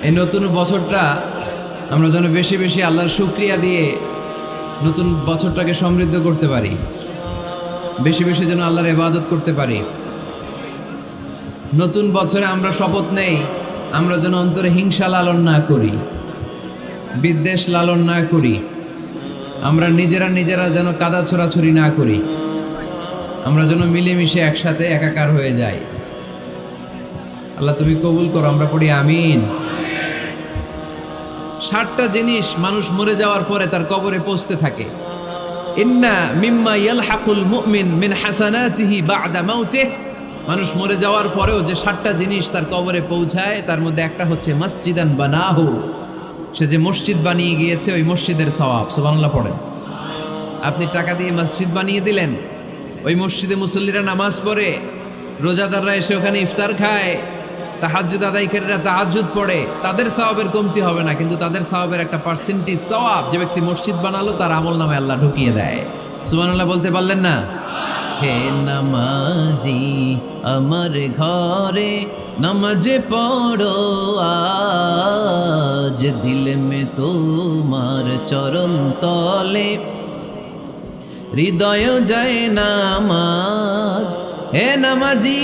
এই নতুন বছরটা আমরা যেন বেশি বেশি আল্লাহর শুকরিয়া দিয়ে নতুন বছরটাকে সমৃদ্ধ করতে পারি, বেশি বেশি যেন আল্লাহর ইবাদত করতে পারি। নতুন বছরে আমরা শপথ নেই, আমরা যেন অন্তরে হিংসা লালন না করি, বিদ্বেষ লালন না করি, আমরা নিজেরা যেন কাদা ছোড়াছুরি না করি, আমরা যেন মিলেমিশে একসাথে একাকার হয়ে যাই। আল্লাহ তুমি কবুল করো, আমরা পড়ি আমিন। 60টা জিনিস মানুষ মরে যাওয়ার পরে তার কবরে পৌঁছতে থাকে। ইন্না মিম্মা ইয়ালহাকুল মুমিন মিন হাসানাতিহি বা'দা মাউতিহি। মানুষ মরে যাওয়ার পরেও যে 60টা জিনিস তার কবরে পৌঁছায় তার মধ্যে একটা হচ্ছে মসজিদান বানাহু। সে যে মসজিদ বানিয়ে গিয়েছে ওই মসজিদের সওয়াব। সুবহানাল্লাহ পড়েন। আপনি টাকা দিয়ে মসজিদ বানিয়ে দিলেন, ওই মসজিদে মুসল্লিরা নামাজ পড়ে, রোজাদাররা এসে ওখানে ইফতার খায়, তাহাজ্জুদ আদায়কারীরা তাহাজ্জুদ পড়ে, তাদের সওয়াবের কমতি হবে না, কিন্তু তাদের সওয়াবের একটা পার্সেন্টেজ সওয়াব যে ব্যক্তি মসজিদ বানালো তার আমলনামায় আল্লাহ ঢুকিয়ে দেয়। সুবহানাল্লাহ বলতে পারলেন না? হে নামাজি আমার ঘরে নামাজ পড়ো আজ, দিল মে তোমার চরণ তলে হৃদয় যায় নামাজ। হে নামাজি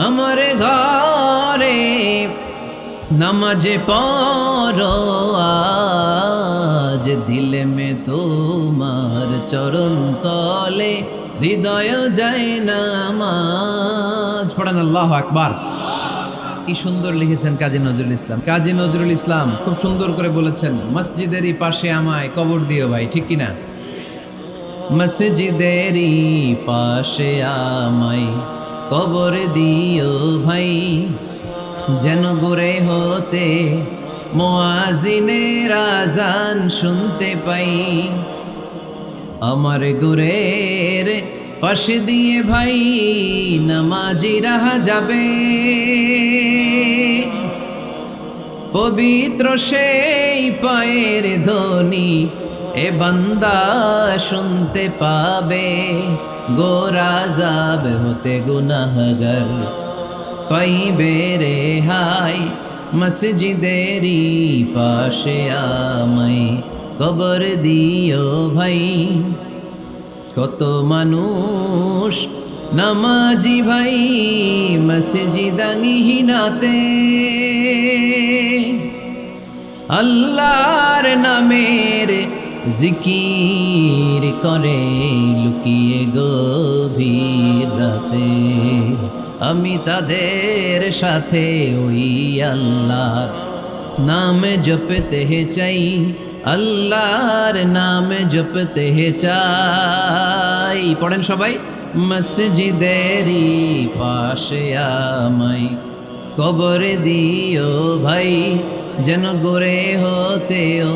আমার ঘরে নামাজে পড়ো আজ, দিল মে তোমার চরণ তলে হৃদয় যায় নামাজ। পড়েন আল্লাহু আকবার। কি সুন্দর লিখেছেন কাজী নজরুল ইসলাম। কাজী নজরুল ইসলাম খুব সুন্দর করে বলেছেন, মসজিদেরই পাশে আমায় কবর দিও ভাই, ঠিক কিনা? মসজিদেরই পাশে আমায় কবর দিও ভাই, যেন গোরে হতে মুয়াজ্জিনের আযান শুনতে পাই। আমার গোরের পাশে দিয়ে ভাই নামাজিরা যাবে, পবিত্র সেই পায়ের ধ্বনি এ বান্দা শুনতে পাবে। গোরা যাব হতে গুনাহগার পাইবে রেহাই, মসজিদেরই পাশে আমায় কবর দিও ভাই। কত মানুষ নামাজি ভাই মসজিদাঙ্গিহীনাতে, আল্লাহর নামের জিকির করে লুকিয়ে গভীর রাতে। আমি তাদের সাথে ওই আল্লাহর নাম জপতে চাই, আল্লাহর নাম জপতে চাই। পড়েন সবাই। মসজিদেরই পাশে আমায় কবর দিও ভাই, যেন গোরে হতেও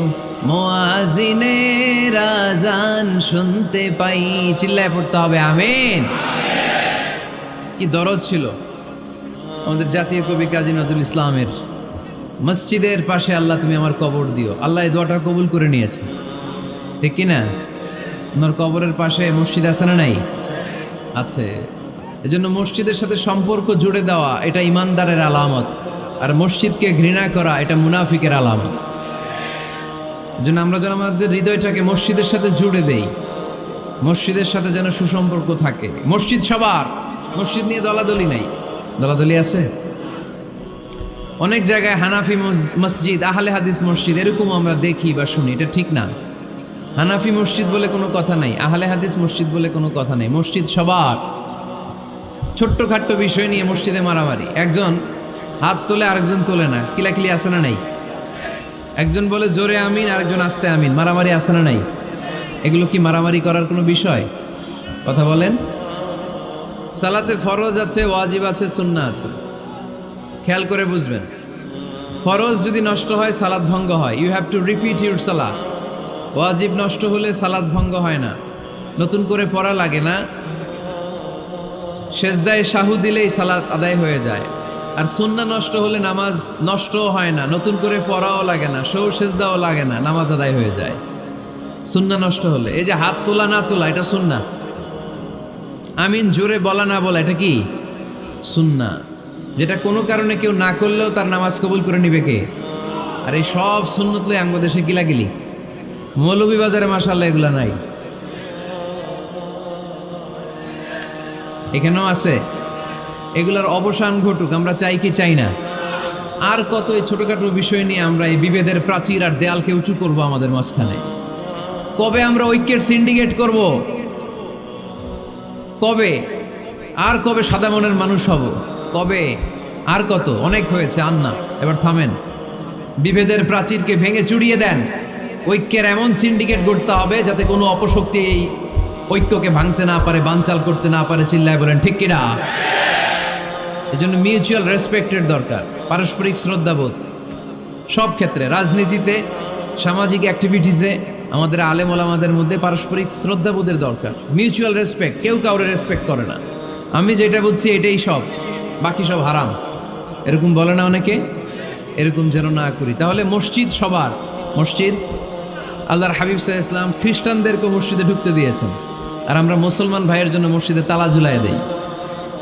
মুয়াজ্জিনের আযান শুনতে পাই। চিল্লায় পড়তে হবে আমিন। কি দরদ ছিল আমাদের জাতীয় কবি কাজী নজরুল ইসলামের। মসজিদের পাশে আল্লাহ তুমি আমার কবর দিও। আল্লাহ এই দোয়াটা কবুল করে নিয়েছে, ঠিক কিনা? ওনার কবরের পাশে মসজিদ আছে না নাই? আছে। এজন্য মসজিদের সাথে সম্পর্ক জুড়ে দেওয়া এটা ইমানদারের আলামত, আর মসজিদকে ঘৃণা করা এটা মুনাফিকের আলামত। এজন্য আমরা যেন আমাদের হৃদয়টাকে মসজিদের সাথে জুড়ে দেই, মসজিদের সাথে যেন সুসম্পর্ক থাকে। মসজিদ সবার, মসজিদ নিয়ে দলাদলি নাই। দলাদলি আছে অনেক জায়গায়। হানাফি মসজিদ, আহলে হাদিস মসজিদ এরকম আমরা দেখি বা শুনি, এটা ঠিক না। হানাফি মসজিদ বলে কোনো কথা নাই, আহলে হাদিস মসজিদ বলে কোনো কথা নেই। মসজিদ সবার। ছোট্টখাট্ট বিষয় নিয়ে মসজিদে মারামারি, একজন হাত তোলে আরেকজন তোলে না, কিলাকিলি আছে না নাই? একজন বলে জোরে আমিন, আরেকজন আস্তে আমিন, মারামারি আছে না নাই? এগুলো কি মারামারি করার কোনো বিষয়? কথা বলেন। সালাতে ফরজ আছে, ওয়াজিব আছে, সুন্নাহ আছে। খেয়াল করে বুঝবেন, ফরজ যদি নষ্ট হয় সালাত ভঙ্গ হয়, you have to repeat your সালাত। ওয়াজিব নষ্ট হলে সালাত ভঙ্গ হয় না, নতুন করে পড়া লাগে না, সেজদায় সাহু দিলেই সালাত আদায় হয়ে যায়। আর সুন্নাহ নষ্ট হলে নামাজ নষ্টও হয় না, নতুন করে পড়াও লাগে না, সৌ সেজদাও লাগে না, নামাজ আদায় হয়ে যায় সুন্নাহ নষ্ট হলে। এই যে হাত তোলা না তোলা এটা সুন্নাহ, আমিন জোরে বলা না বলা এটা কি সুন্নাহ। যেটা কোনো কারণে কেউ না করলেও তার নামাজ কবুল করে নিবে কে? আর এই সব সুন্নত লই আঙ্গ দেশে গিলাগিলি, মৌলভীবাজারে মাশাআল্লাহ এগুলা নাই, এখানেও আছে। এগুলার অবসান ঘটুক, আমরা চাই কি চাই না? আর কত এই ছোটখাটো বিষয় নিয়ে আমরা এই বিভেদের প্রাচীর আর দেয়ালকে উঁচু করব আমাদের মাঝখানে? কবে আমরা ঐক্যের সিন্ডিকেট করব? কবে? আর কবে সাদা মনের মানুষ হব? কবে? আর কত? অনেক হয়েছে, আর না, এবার থামেন। বিভেদের প্রাচীরকে ভেঙে চুড়িয়ে দেন। ঐক্যের এমন সিন্ডিকেট গড়তে হবে যাতে কোনো অপশক্তি এই ঐক্যকে ভাঙতে না পারে, বানচাল করতে না পারে। চিল্লায় বলেন ঠিক কিনা? এই জন্য মিউচুয়াল রেসপেক্টের দরকার, পারস্পরিক শ্রদ্ধাবোধ সব ক্ষেত্রে, রাজনীতিতে, সামাজিক অ্যাক্টিভিটিসে আমাদের আলেম ওলামাদের মধ্যে পারস্পরিক শ্রদ্ধাবোধের দরকার, মিউচুয়াল রেসপেক্ট। কেউ কাউরে রেসপেক্ট করে না, আমি যেটা বুঝছি এটাই সব, বাকি সব হারাম, এরকম বলে না অনেকে? এরকম যেন না করি। তাহলে মসজিদ সবার, মসজিদ আল্লাহর হাবিব সাল্লাল্লাহু আলাইহি ওয়াসাল্লাম খ্রিস্টানদেরকে মসজিদে ঢুকতে দিয়েছেন, আর আমরা মুসলমান ভাইয়ের জন্য মসজিদে তালা ঝুলাই দেই,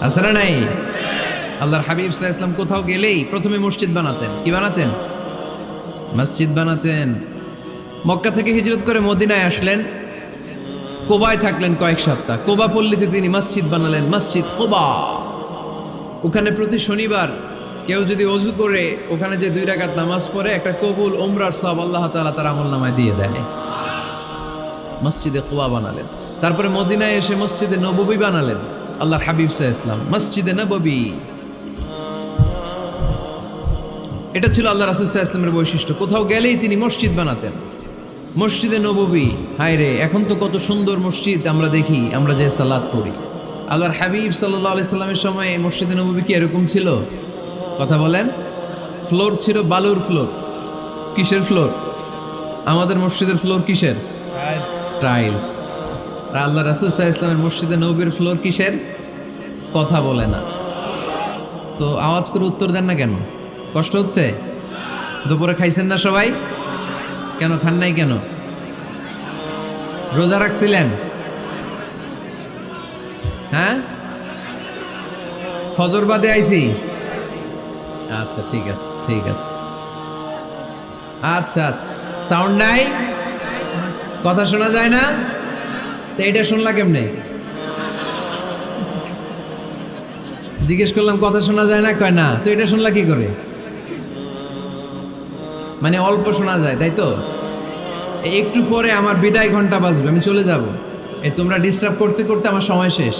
আছে না নাই? আল্লাহর হাবিব সাল্লাল্লাহু আলাইহি ওয়াসাল্লাম কোথাও গেলেই প্রথমে মসজিদ বানাতেন। কি বানাতেন? মসজিদ বানাতেন। মক্কা থেকে হিজরত করে মদিনায় আসলেন, কোবায় থাকলেন কয়েক সপ্তাহ। কোবা পল্লীতে তিনি মসজিদ বানালেন, মসজিদ কোবা। ওখানে প্রতি শনিবার কেউ যদি ওযু করে ওখানে যে 2 রাকাত নামাজ পড়ে, একটা কবুল উমরার সওয়াব আল্লাহ তাআলা তার আমলনামায় দিয়ে দেয়। মসজিদে কোবা বানালেন। তারপরে মদিনায় এসে মসজিদে নববী বানালেন আল্লাহর হাবিব সাল্লাল্লাহু আলাইহি ওয়াসাল্লাম, মসজিদে নববী। এটা ছিল আল্লাহ রাসূল সাল্লাল্লাহু আলাইহি ওয়াসাল্লামের বৈশিষ্ট্য। কোথাও গেলেই তিনি মসজিদ বানাতেন, মসজিদে নববী। হায় রে, এখন তো কত সুন্দর মসজিদ আমরা দেখি, আমরা যে সালাত পড়ি। আল্লাহর হাবিব সাল্লাল্লাহু আলাইহি সাল্লামের সময় মসজিদে নববী কি এরকম ছিল? কথা বলেন। ফ্লোর ছিল বালুর ফ্লোর। কিসের ফ্লোর? আমাদের মসজিদের ফ্লোর কিসের? টাইলস। আর আল্লাহ রাসূল সাল্লাল্লাহু আলাইহি ওয়াসাল্লামের মসজিদে নববীর ফ্লোর কিসের? কথা বলে না তো আওয়াজ করে উত্তর দেন না কেন? কষ্ট হচ্ছে? দুপুরে খাইছেন না সবাই? কেন খান নাই কেন? রোজা রাখছিলেন? হ্যাঁ, ফজর বাদে আইছি। আচ্ছা ঠিক আছে, ঠিক আছে। আচ্ছা আচ্ছা, সাউন্ড নাই, কথা শোনা যায় না? তো এটা শুনলা কেমনে? জিজ্ঞেস করলাম কথা শোনা যায় না, কয় না। তো এটা শুনলা কি করে? মানে অল্প শোনা যায়, তাই তো? একটু পরে আমার বিদায় ঘন্টা বাজবে, আমি চলে যাব। এই তোমরা ডিস্টার্ব করতে করতে আমার সময় শেষ।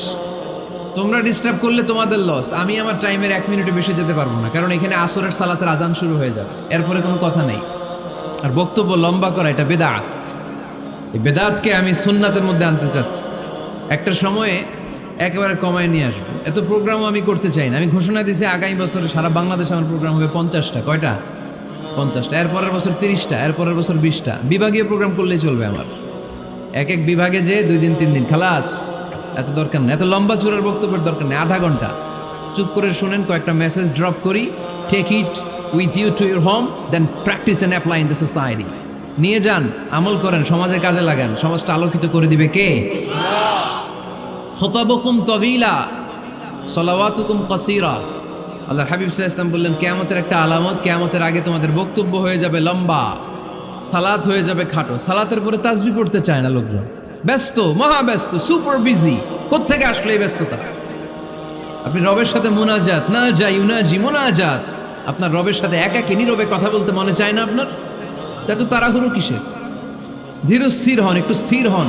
তোমরা ডিস্টার্ব করলে তোমাদের লস। আমি আমার টাইমের 1 মিনিটে বেশি যেতে পারবো না, কারণ এখানে আসরের সালাতের আজান শুরু হয়ে যাবে, এরপরে কোনো কথা নেই। আর বক্তব্য লম্বা করা এটা বেদাত। এই বেদাতকে আমি সুন্নাতের মধ্যে আনতে চাচ্ছি। একটা সময়ে একেবারে কমায় নিয়ে আসবো। এত প্রোগ্রামও আমি করতে চাই না। আমি ঘোষণা দিয়েছি আগামী বছরে সারা বাংলাদেশে আমার প্রোগ্রাম হবে 50টা। কয়টা? 50টা। এরপরের বছর 30টা, এরপরের বছর 20টা। বিভাগীয় প্রোগ্রাম করলেই চলবে আমার। এক এক বিভাগে যে 2 দিন 3 দিন খালাস। এত দরকার নেই, এত লম্বা চূড়ার বক্তব্যের দরকার নেই। আধা ঘন্টা চুপ করে শুনেন, কয়েকটা মেসেজ ড্রপ করি, take it with you to your home, then practice and apply in the society. নিয়ে যান, আমল করেন, সমাজে কাজে লাগান। সমাজটা আলোকিত করে দিবে কে? খুতাবুকুম তাবিলা সালাওয়াতুকুম কাসীরা। আল্লাহর হাবিব সাল্লাল্লাহু আলাইহি ওয়াসাল্লাম বললেন, কিয়ামতের একটা আলামত, কিয়ামতের আগে তোমাদের বক্তব্য হয়ে যাবে লম্বা, সালাত হয়ে যাবে খাটো। সালাতের পরে তাসবিহ পড়তে চায় না লোকজন, ব্যস্ত, মহা ব্যস্ত, সুপার বিজি। কোত্থেকে আসলে এই ব্যস্ততা? আপনি রবের সাথে মুনাজাত, না যাই উনাজি মুনাজাত, আপনার রবের সাথে একাকী নীরবে কথা বলতে মনে চায় না আপনার? এত তাড়াহুড়ো কিসের? ধীর স্থির হন, একটু স্থির হন,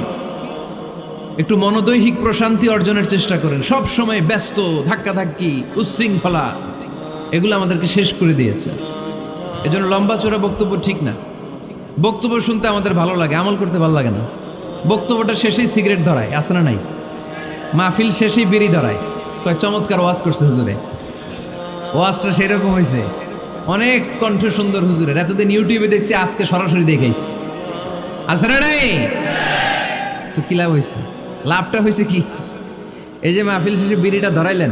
একটু মনোদৈহিক প্রশান্তি অর্জনের চেষ্টা করেন। সব সময় ব্যস্ত, ধাক্কাধাক্কি, উচ্ছৃঙ্খলা, এগুলো আমাদেরকে শেষ করে দিয়েছে। এজন্য লম্বা চোরা বক্তব্য ঠিক না। বক্তব্য শুনতে আমাদের ভালো লাগে, আমল করতে ভালো লাগে না। বক্তব্যটা শেষেই সিগারেট ধরায়, আছে না নাই? মাহফিল শেষেই বিড়ি ধরায়, কয় চমৎকার ওয়াজ করছে হুজুরে। ওয়াজটা সেরকম হয়েছে, অনেক কণ্ঠ সুন্দর হুজুরের। এতদিন ইউটিউবে দেখছি, আজকে সরাসরি দেখাইছি, আছে না নাই? তো কি লাভ হয়েছে? লাভটা হয়েছে কি? এই যে মাহফিল শেষে বিড়িটা ধরাইলেন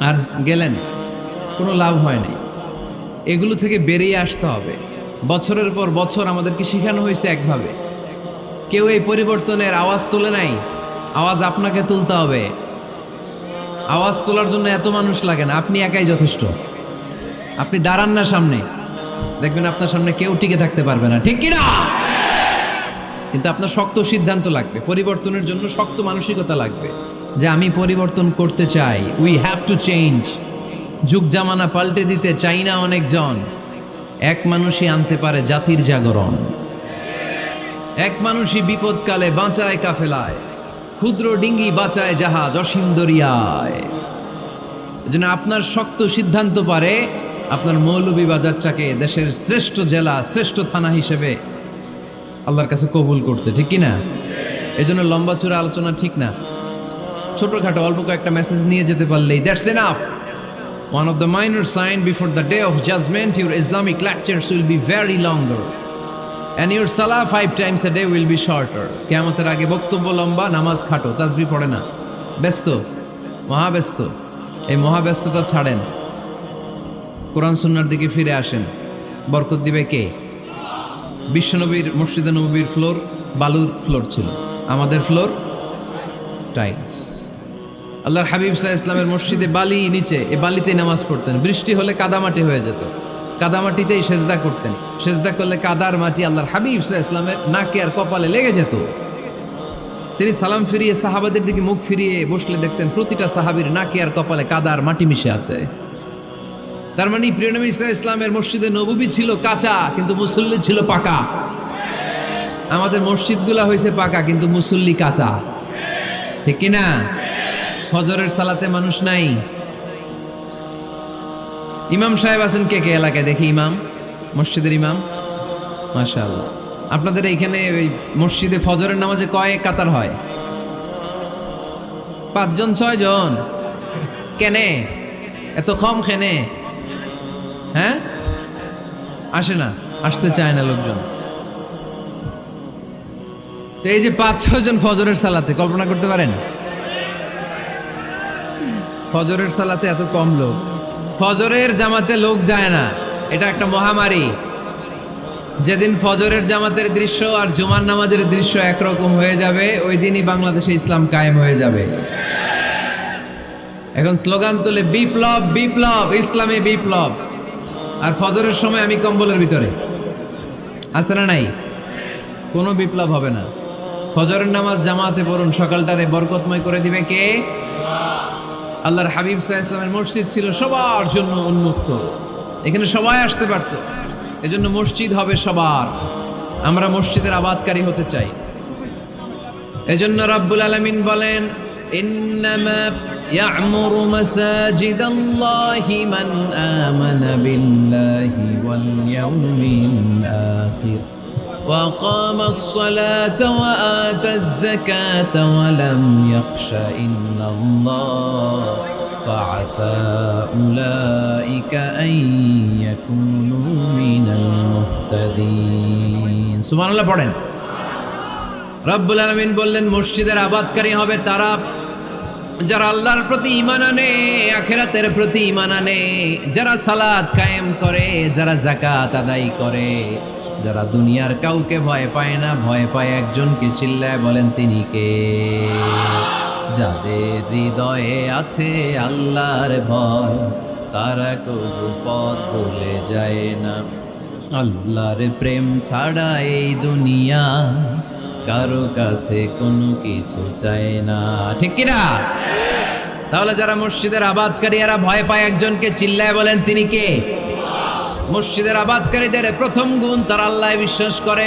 আর গেলেন, কোনো লাভ হয় নাই। এগুলো থেকে বেরিয়ে আসতে হবে। বছরের পর বছর আমাদেরকে শেখানো হয়েছে একভাবে, কেউ এই পরিবর্তনের আওয়াজ তোলে নাই। আওয়াজ আপনাকে তুলতে হবে। আওয়াজ তোলার জন্য এত মানুষ লাগে না, আপনি একাই যথেষ্ট। আপনি দাঁড়ান না সামনে, দেখবেন আপনার সামনে কেউ টিকে থাকতে পারবে না, ঠিক কিনা? কিন্তু আপনার শক্ত সিদ্ধান্ত লাগবে, পরিবর্তনের জন্য শক্ত মানসিকতা লাগবে যে আমি পরিবর্তন করতে চাই। We have to change. যুগ জামানা পাল্টে দিতে চাই না অনেকজন, এক মানুষই আনতে পারে জাতির জাগরণ। এক মানুষই বিপদকালে বাঁচায় কাফেলায়, ক্ষুদ্র ডিঙ্গি বাঁচায় জাহাজ অসীম দরিয়ায়। এজন্য আপনার শক্ত সিদ্ধান্ত পারে আপনার মৌলভীবাজারটাকে দেশের শ্রেষ্ঠ জেলা, শ্রেষ্ঠ থানা হিসেবে আল্লাহর কাছে কবুল করতে, ঠিক কিনা? এই জন্য লম্বা চূড়া আলোচনা ঠিক না, ছোটখাটো অল্প কয়েকটা মেসেজ নিয়ে যেতে পারলেই that's enough. One of the minor sign before the day of judgment, your Islamic lectures will be very longer and your salah 5 times a day will be shorter. কিয়ামতের আগে বক্তব্য লম্বা, নামাজ খাটো, তাসবিহ পড়ে না, ব্যস্ত, মহাব্যস্ত। এই মহাব্যস্ততা ছাড়েন, কোরআন সুন্নাহর দিকে ফিরে আসেন। বরকত দিবে কে? বিশ্বনবীর মসজিদে নববীর ফ্লোর বালুর ফ্লোর ছিল, আমাদের ফ্লোর টাইলস। আল্লাহর হাবিব সাল্লাল্লাহু আলাইহি ইসলামের মসজিদে বালি নিচে, এই বালিতেই নামাজ পড়তেন। বৃষ্টি হলে কাদামাটি হয়ে যেত, কাদামাটিতেই সেজদা করতেন। সেজদা করলে কাদার মাটি আল্লাহর হাবিব সাল্লাল্লাহু আলাইহি ইসলামের নাকে আর কপালে লেগে যেত। তিনি সালাম ফিরিয়ে সাহাবাদের দিকে মুখ ফিরিয়ে বসলে দেখতেন প্রতিটা সাহাবীর নাকে আর কপালে কাদার মাটি মিশে আছে। তার মানে প্রিয় নবী সাল্লাল্লাহু আলাইহি ইসলামের মসজিদে নববী ছিল কাঁচা, কিন্তু মুসল্লি ছিল পাকা। আমাদের মসজিদগুলা হয়েছে পাকা, কিন্তু মুসল্লি কাঁচা, ঠিক কিনা? ফজরের সালাতে মানুষ নাই। ইমাম সাহেব আছেন কে কে এলাকায়? দেখি ইমাম, মসজিদের ইমাম, মাশাআল্লাহ। আপনাদের এইখানে ওই মসজিদে ফজরের নামাজে কয় কাতার হয়? 5 জন 6 জন? কেনে এত কম? কেনে? হ্যাঁ, আসে না, আসতে চায় না লোকজন। তো এই যে 5-6 জন ফজরের সালাতে, কল্পনা করতে পারেন ফজরের সালাতে এত কম লোক? ফজরের জামাতে লোক যায় না, এটা একটা মহামারী। যেদিন ফজরের জামাতের দৃশ্য আর জুমার নামাজের দৃশ্য একরকম হয়ে যাবে, ওই দিনই বাংলাদেশে ইসলাম কায়েম হয়ে যাবে। এখন স্লোগান তুলে বিপ্লব, বিপ্লব, ইসলামে বিপ্লব। আর ফজরের সময় আমি কম্বলের ভিতরে, আছে না নাই? কোনো বিপ্লব হবে না। ফজরের নামাজ জামাতে পড়ুন, সকালটারে বরকতময় করে দিবে কে? আল্লাহর হাবিব সাল্লাল্লাহু আলাইহি ওয়াসাল্লামের মসজিদ ছিল সবার জন্য উন্মুক্ত, এখানে সবাই আসতে পারত। এজন্য মসজিদ হবে সবার। আমরা মসজিদের আবাদকারী হতে চাই। এজন্য রাব্বুল আলামিন বলেন, ইন্নামা ইয়া'মুরু মাসাজিদাল্লাহি মান আমানা বিল্লাহি ওয়াল ইয়াউমিল আখির وأقام الصلاة وآتى الزكاة ولم يخش إلا الله فعسى أولئك أن يكونوا من المهتدين। সুবহান আল্লাহ পড়েন। রব্বুল আলামিন বললেন মসজিদের আবাদকারী হবে তারা যারা আল্লাহর প্রতি ঈমান আনে, আখিরাতের প্রতি ঈমান আনে, যারা সালাত কায়েম করে, যারা যাকাত আদায় করে, যারা দুনিয়ার কাউকে ভয় পায় না, ভয় পায় একজনকে। চিল্লায় বলেন তিনি কে? যাদের হৃদয়ে আছে আল্লাহর ভয়, তারা কবু পথ ভুলে যায় না। আল্লাহর প্রেম ছাড়া এই দুনিয়া কারো কাছে কোনো কিছু চায় না, ঠিক কিনা? তাহলে যারা মসজিদের আবাদকারী, এরা ভয় পায় একজনকে। চিল্লায় বলেন তিনি কে? মসজিদের আবাদকারীদের প্রথম গুণ, তারা আল্লাহে বিশ্বাস করে,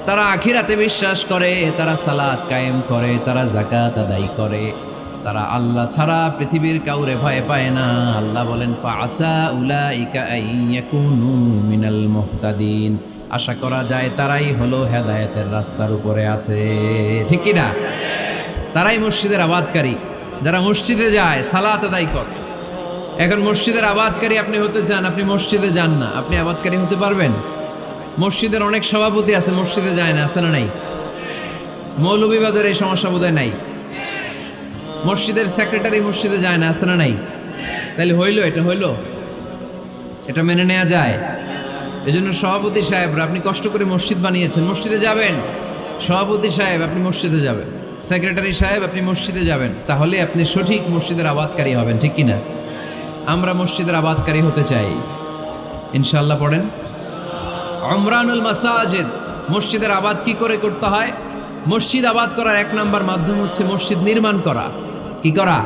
তারা আখিরাতে বিশ্বাস করে, তারা সালাত কায়েম করে, তারা যাকাত আদায় করে, তারা আল্লাহ ছাড়া পৃথিবীর কাউরে ভয় পায় না। আল্লাহ বলেন ফাআসা উলাইকা আইয়াকুনু মিনাল মুহতাদিন। আশা করা যায় তারাই হলো হেদায়েতের রাস্তার উপরে আছে, ঠিক কি না? তারাই মসজিদের আবাদকারী, যারা মসজিদে যায়, সালাত আদায় করে। এখন মসজিদের আবাদকারী আপনি হতে চান, আপনি মসজিদে যান না, আপনি আবাদকারী হতে পারবেন? মসজিদের অনেক সভাপতি আছে, মসজিদে যায় না, আছে না নাই? মৌলভীবাজারে এই সমস্যা বোধহয় নাই। মসজিদের সেক্রেটারি মসজিদে যায় না, আছে না নাই? তাহলে হইলো, এটা হইলো, এটা মেনে নেওয়া যায়? এজন্য সভাপতি সাহেবরা, আপনি কষ্ট করে মসজিদ বানিয়েছেন, মসজিদে যাবেন। সভাপতি সাহেব, আপনি মসজিদে যাবেন। সেক্রেটারি সাহেব, আপনি মসজিদে যাবেন, তাহলে আপনি সঠিক মসজিদের আবাদকারী হবেন, ঠিক কিনা? আমরা মসজিদের আবাদকারী হতে চাই, ইনশাআল্লাহ। পড়েন উমরানুল মাসাজিদ। মসজিদের আবাদ কি করে করতে হয়? মসজিদ আবাদ করার এক নাম্বার মাধ্যম হচ্ছে মসজিদ নির্মাণ করা। কি করা?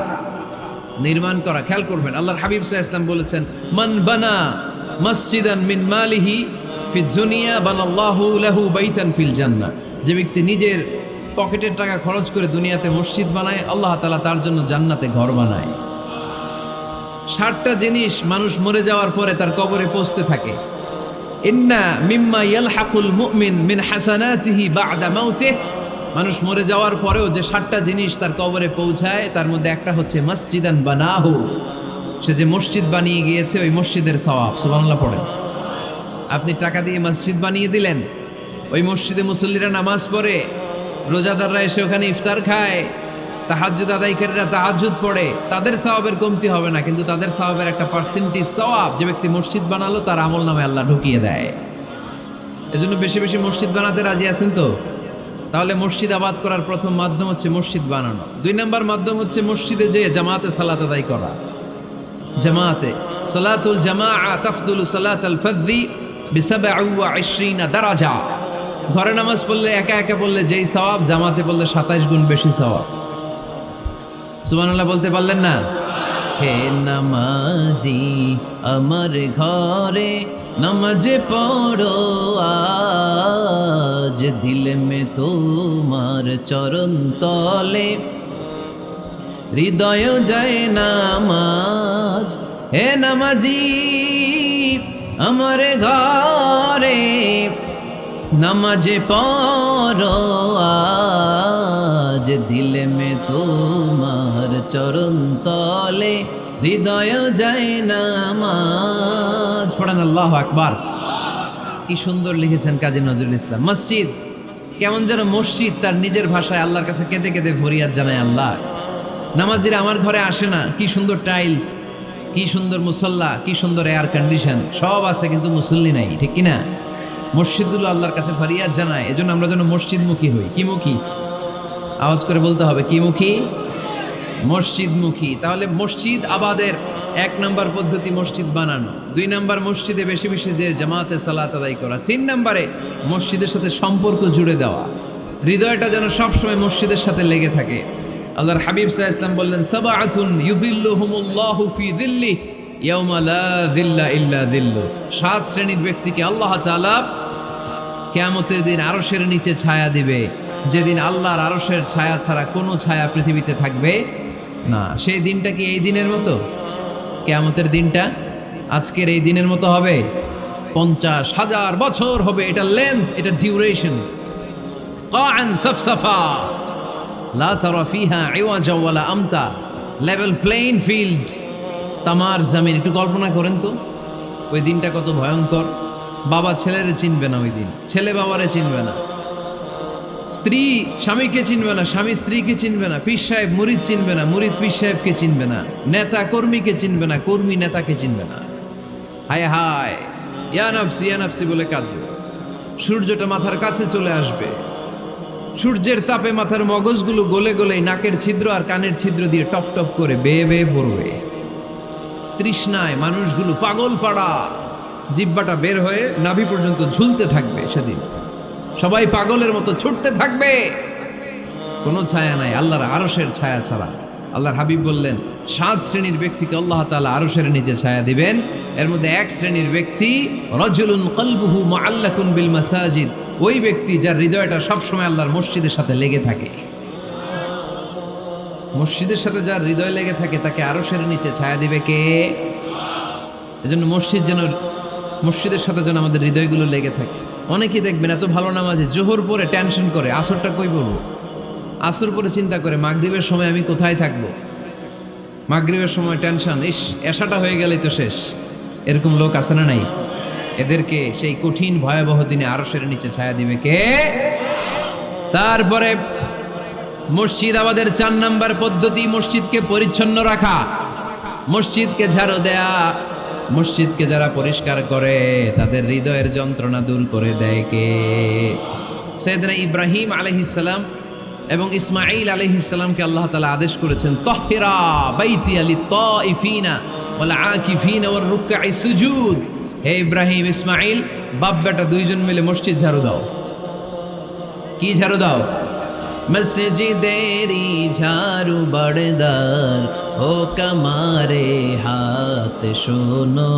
নির্মাণ করা। খেয়াল করবেন, আল্লাহর হাবিব সাল্লাল্লাহু আলাইহি ওয়াসাল্লাম বলেছেন, মান বানা মসজিদান মিন মালিহি ফিদ দুনিয়া বানাল্লাহু লাহু বাইতান ফিল জান্নাহ। যে ব্যক্তি নিজের পকেটের টাকা খরচ করে দুনিয়াতে মসজিদ বানায়, আল্লাহ তাআলা তার জন্য জান্নাতে ঘর বানায়। 60টা জিনিস মানুষ মরে যাওয়ার পরে তার কবরে পৌঁছতে থাকে। ইন্না মিম্মা ইয়ালহাকুল মুমিন মিন হাসানাতিহি বা'দা মাউতিহি। মানুষ মরে যাওয়ার পরেও যে 60টা জিনিস তার কবরে পৌঁছায়, তার মধ্যে একটা হচ্ছে মসজিদান বানাহু। সে যে মসজিদ বানিয়ে গিয়েছে, ওই মসজিদের সওয়াব। সুবহানাল্লাহ পড়েন। আপনি টাকা দিয়ে মসজিদ বানিয়ে দিলেন, ওই মসজিদে মুসল্লিরা নামাজ পড়ে, রোজাদাররা এসে ওখানে ইফতার খায়, তাহাজ্জুদ আদায়কারীরা তাহাজ্জুদ পড়ে, তাদের সওয়াবের কমতি হবে না, কিন্তু তাদের সওয়াবের একটা পার্সেন্টেজ সওয়াব যে ব্যক্তি মসজিদ বানালো তার আমল নামে আল্লাহ ঢুকিয়ে দেয়। এজন্য বেশি বেশি মসজিদ বানাতে রাজি আছেন তো? তাহলে মসজিদ আবাদ করার প্রথম মাধ্যম হচ্ছে মসজিদ বানানো। 2 নাম্বার মাধ্যম হচ্ছে মসজিদে যে জামাতে সালাত আদায় করা। জামাতে সালাতুল জামাআ তাফদুলু সালাতাল ফাযযি বি27 দারাজা। ঘরে নামাজ পড়লে, একা একা পড়লে যেই সওয়াব, জামাতে পড়লে 27 গুণ বেশি সওয়াব। সুবহানাল্লাহ বলতে পারলেন না? হে নামাজি আমার ঘরে নামাজে পড়ো আজ, দিলে মে তোমার চরণ তলে হৃদয় যায় নামাজ। হে নামাজি আমার ঘরে নামাজে পড়ো আজ, দিলে মে তোমার চরণ তলে হৃদয় যায় নামাজ। পড়েন আল্লাহু আকবার। কি সুন্দর লিখেছেন কাজী নজরুল ইসলাম। মসজিদ কেমন যেন মসজিদ তার নিজের ভাষায় আল্লাহর কাছে কেঁদে কেঁদে ফরিয়াদ জানায়, আল্লাহ নামাজিরা আমার ঘরে আসে না, কি সুন্দর টাইলস, কি সুন্দর মুসল্লা, কি সুন্দর এয়ার কন্ডিশন, সব আছে কিন্তু মুসল্লি নাই, ঠিক কিনা? মসজিদগুলো আল্লাহর কাছে ফরিয়াদ জানায়। এজন্য আমরা যেন মসজিদমুখী হই। কি মুখী? আওয়াজ করে বলতে হবে, কি মুখী? মসজিদমুখী। তাহলে মসজিদ আবাদের 1 নাম্বার পদ্ধতি মসজিদ বানানো। 2 নাম্বার মসজিদে বেশি বেশি যে জামাতে সালাত আদায় করা। 3 নাম্বারে মসজিদের সাথে সম্পর্ক জুড়ে দেওয়া, হৃদয়টা যেন সবসময় মসজিদের সাথে লেগে থাকে। আল্লাহর হাবিব সাল্লাল্লাহু আলাইহি ওয়াসাল্লাম বললেন, সাবআতুন ইউযিল্লুহুমুল্লাহু ফি যিল্লি ইয়াওমা লা যিল্লা ইল্লা যিল্লু। 7 শ্রেণীর ব্যক্তিকে আল্লাহ তাআলা কিয়ামতের দিন আরশের নিচে ছায়া দিবে, যেদিন আল্লাহর আরশের ছায়া ছাড়া কোনো ছায়া পৃথিবীতে থাকবে না। সেই দিনটা কি এই দিনের মতো? কিয়ামতের দিনটা আজকের এই দিনের মতো হবে? 50,000 বছর হবে। এটা লেন্থ, এটা ডিউরেশন। কাআন সাফসাফা লা তারা ফিহা ইওয়াজা ওয়ালা আমতা। লেভেল প্লেইং ফিল্ড, তামার জমিন। একটু কল্পনা করেন তো ওই দিনটা কত ভয়ঙ্কর। বাবা ছেলেরে চিনবে না ওই দিন, ছেলে বাবারে চিনবে না, স্ত্রী স্বামীকে চিনবে না, স্বামী স্ত্রীকে চিনবে না, পীর সাহেব মুরিদ চিনবে না, মুরিদ পীর সাহেবকে চিনবে না, নেতা কর্মীকে চিনবে না, কর্মী নেতাকে চিনবে না। হায় হায়, ইয়া নাফসি বলে কাঁদবে। সূর্যটা মাথার কাছে চলে আসবে, সূর্যের তাপে মাথার মগজগুলো গলে গলে নাকের ছিদ্র আর কানের ছিদ্র দিয়ে টপ টপ করে বেয়ে বেয়ে পড়বে। তৃষ্ণায় মানুষগুলো পাগল পাড়া, জিহ্বাটা বের হয়ে নাভি পর্যন্ত ঝুলতে থাকবে। সেদিন সবাই পাগলের মতো ছুটতে থাকবে, কোনো ছায়া নাই আল্লাহর আরশের ছায়া ছাড়া। আল্লাহর হাবিব বললেন, 7 শ্রেণীর ব্যক্তিকে আল্লাহ তাআলা আরশের নিচে ছায়া দিবেন। এর মধ্যে 1 শ্রেণীর ব্যক্তি রাজুলুন কলবুহু মুআল্লাকুন বিল মাসাজিদ। ওই ব্যক্তি যার হৃদয়টা সবসময় আল্লাহর মসজিদের সাথে লেগে থাকে। মসজিদের সাথে যার হৃদয় লেগে থাকে তাকে আরশের নিচে ছায়া দিবে কে? এজন্য মসজিদের সাথে যেন আমাদের হৃদয়গুলো লেগে থাকে। অনেকেই দেখবেন এত ভালো নামাজে, জোহর পরে টেনশন করে আসরটা কই পড়বো, আসর পরে চিন্তা করে মাগরিবের সময় আমি কোথায় থাকবো, মাগরিবের সময় টেনশন, ইস এশাটা হয়ে গেলেই তো শেষ। এরকম লোক আছে না নাই? এদেরকে সেই কঠিন ভয়াবহ দিনে আরশের নিচে ছায়া দিবে কে? তারপরে মসজিদ আমাদের 4 নাম্বার পদ্ধতি, মসজিদকে পরিচ্ছন্ন রাখা, মসজিদকে ঝাড়ু দেয়া। মসজিদকে যারা পরিষ্কার করে তাদের হৃদয়ের যন্ত্রণা দূর করে দেয় কে? সাইয়েদনা ইব্রাহিম আলাইহিস সালাম এবং ইসমাঈল আলাইহিস সালামকে আল্লাহ তাআলা আদেশ করেছেন তাহহিরা বাইতিয়া লিত্তাইফিনা ওয়াল আকিফিনা ওয়ার রুকআই সুজুদ। হে ইব্রাহিম, ইসমাঈল, বাপ বেটা দুইজন মিলে মসজিদ ঝাড়ু দাও। কি ঝাড়ু দাও? মসজিদেরি ঝাড়ু বড়দার ও কমারে হাত শোনো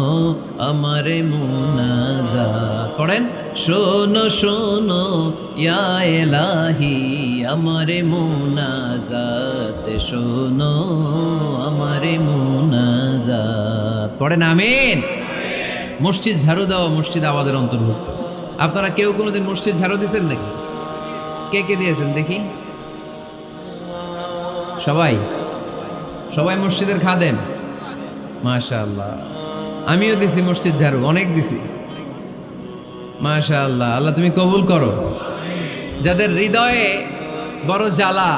আমারে মুনাজাত। পড়েন, শোনো শোনো ইয়া ইলাহি আমারে মুনাজাত, শোনো আমারে মুনাজাত। পড়েন আমিন। মসজিদ ঝাড়ু দেওয়া মসজিদ আবাদের অন্তর্ভুক্ত। আপনারা কেউ কোনোদিন মসজিদ ঝাড়ু দিয়েছেন নাকি? কে কে দিয়েছেন দেখি? সবাই সবাই মসজিদের খাদেম? মাশাআল্লাহ। আমিও দিছি মসজিদ ঝাড়ু, অনেক দিছি। মাশাআল্লাহ, আল্লাহ তুমি কবুল করো। যাদের হৃদয়ে বড় জ্বালা,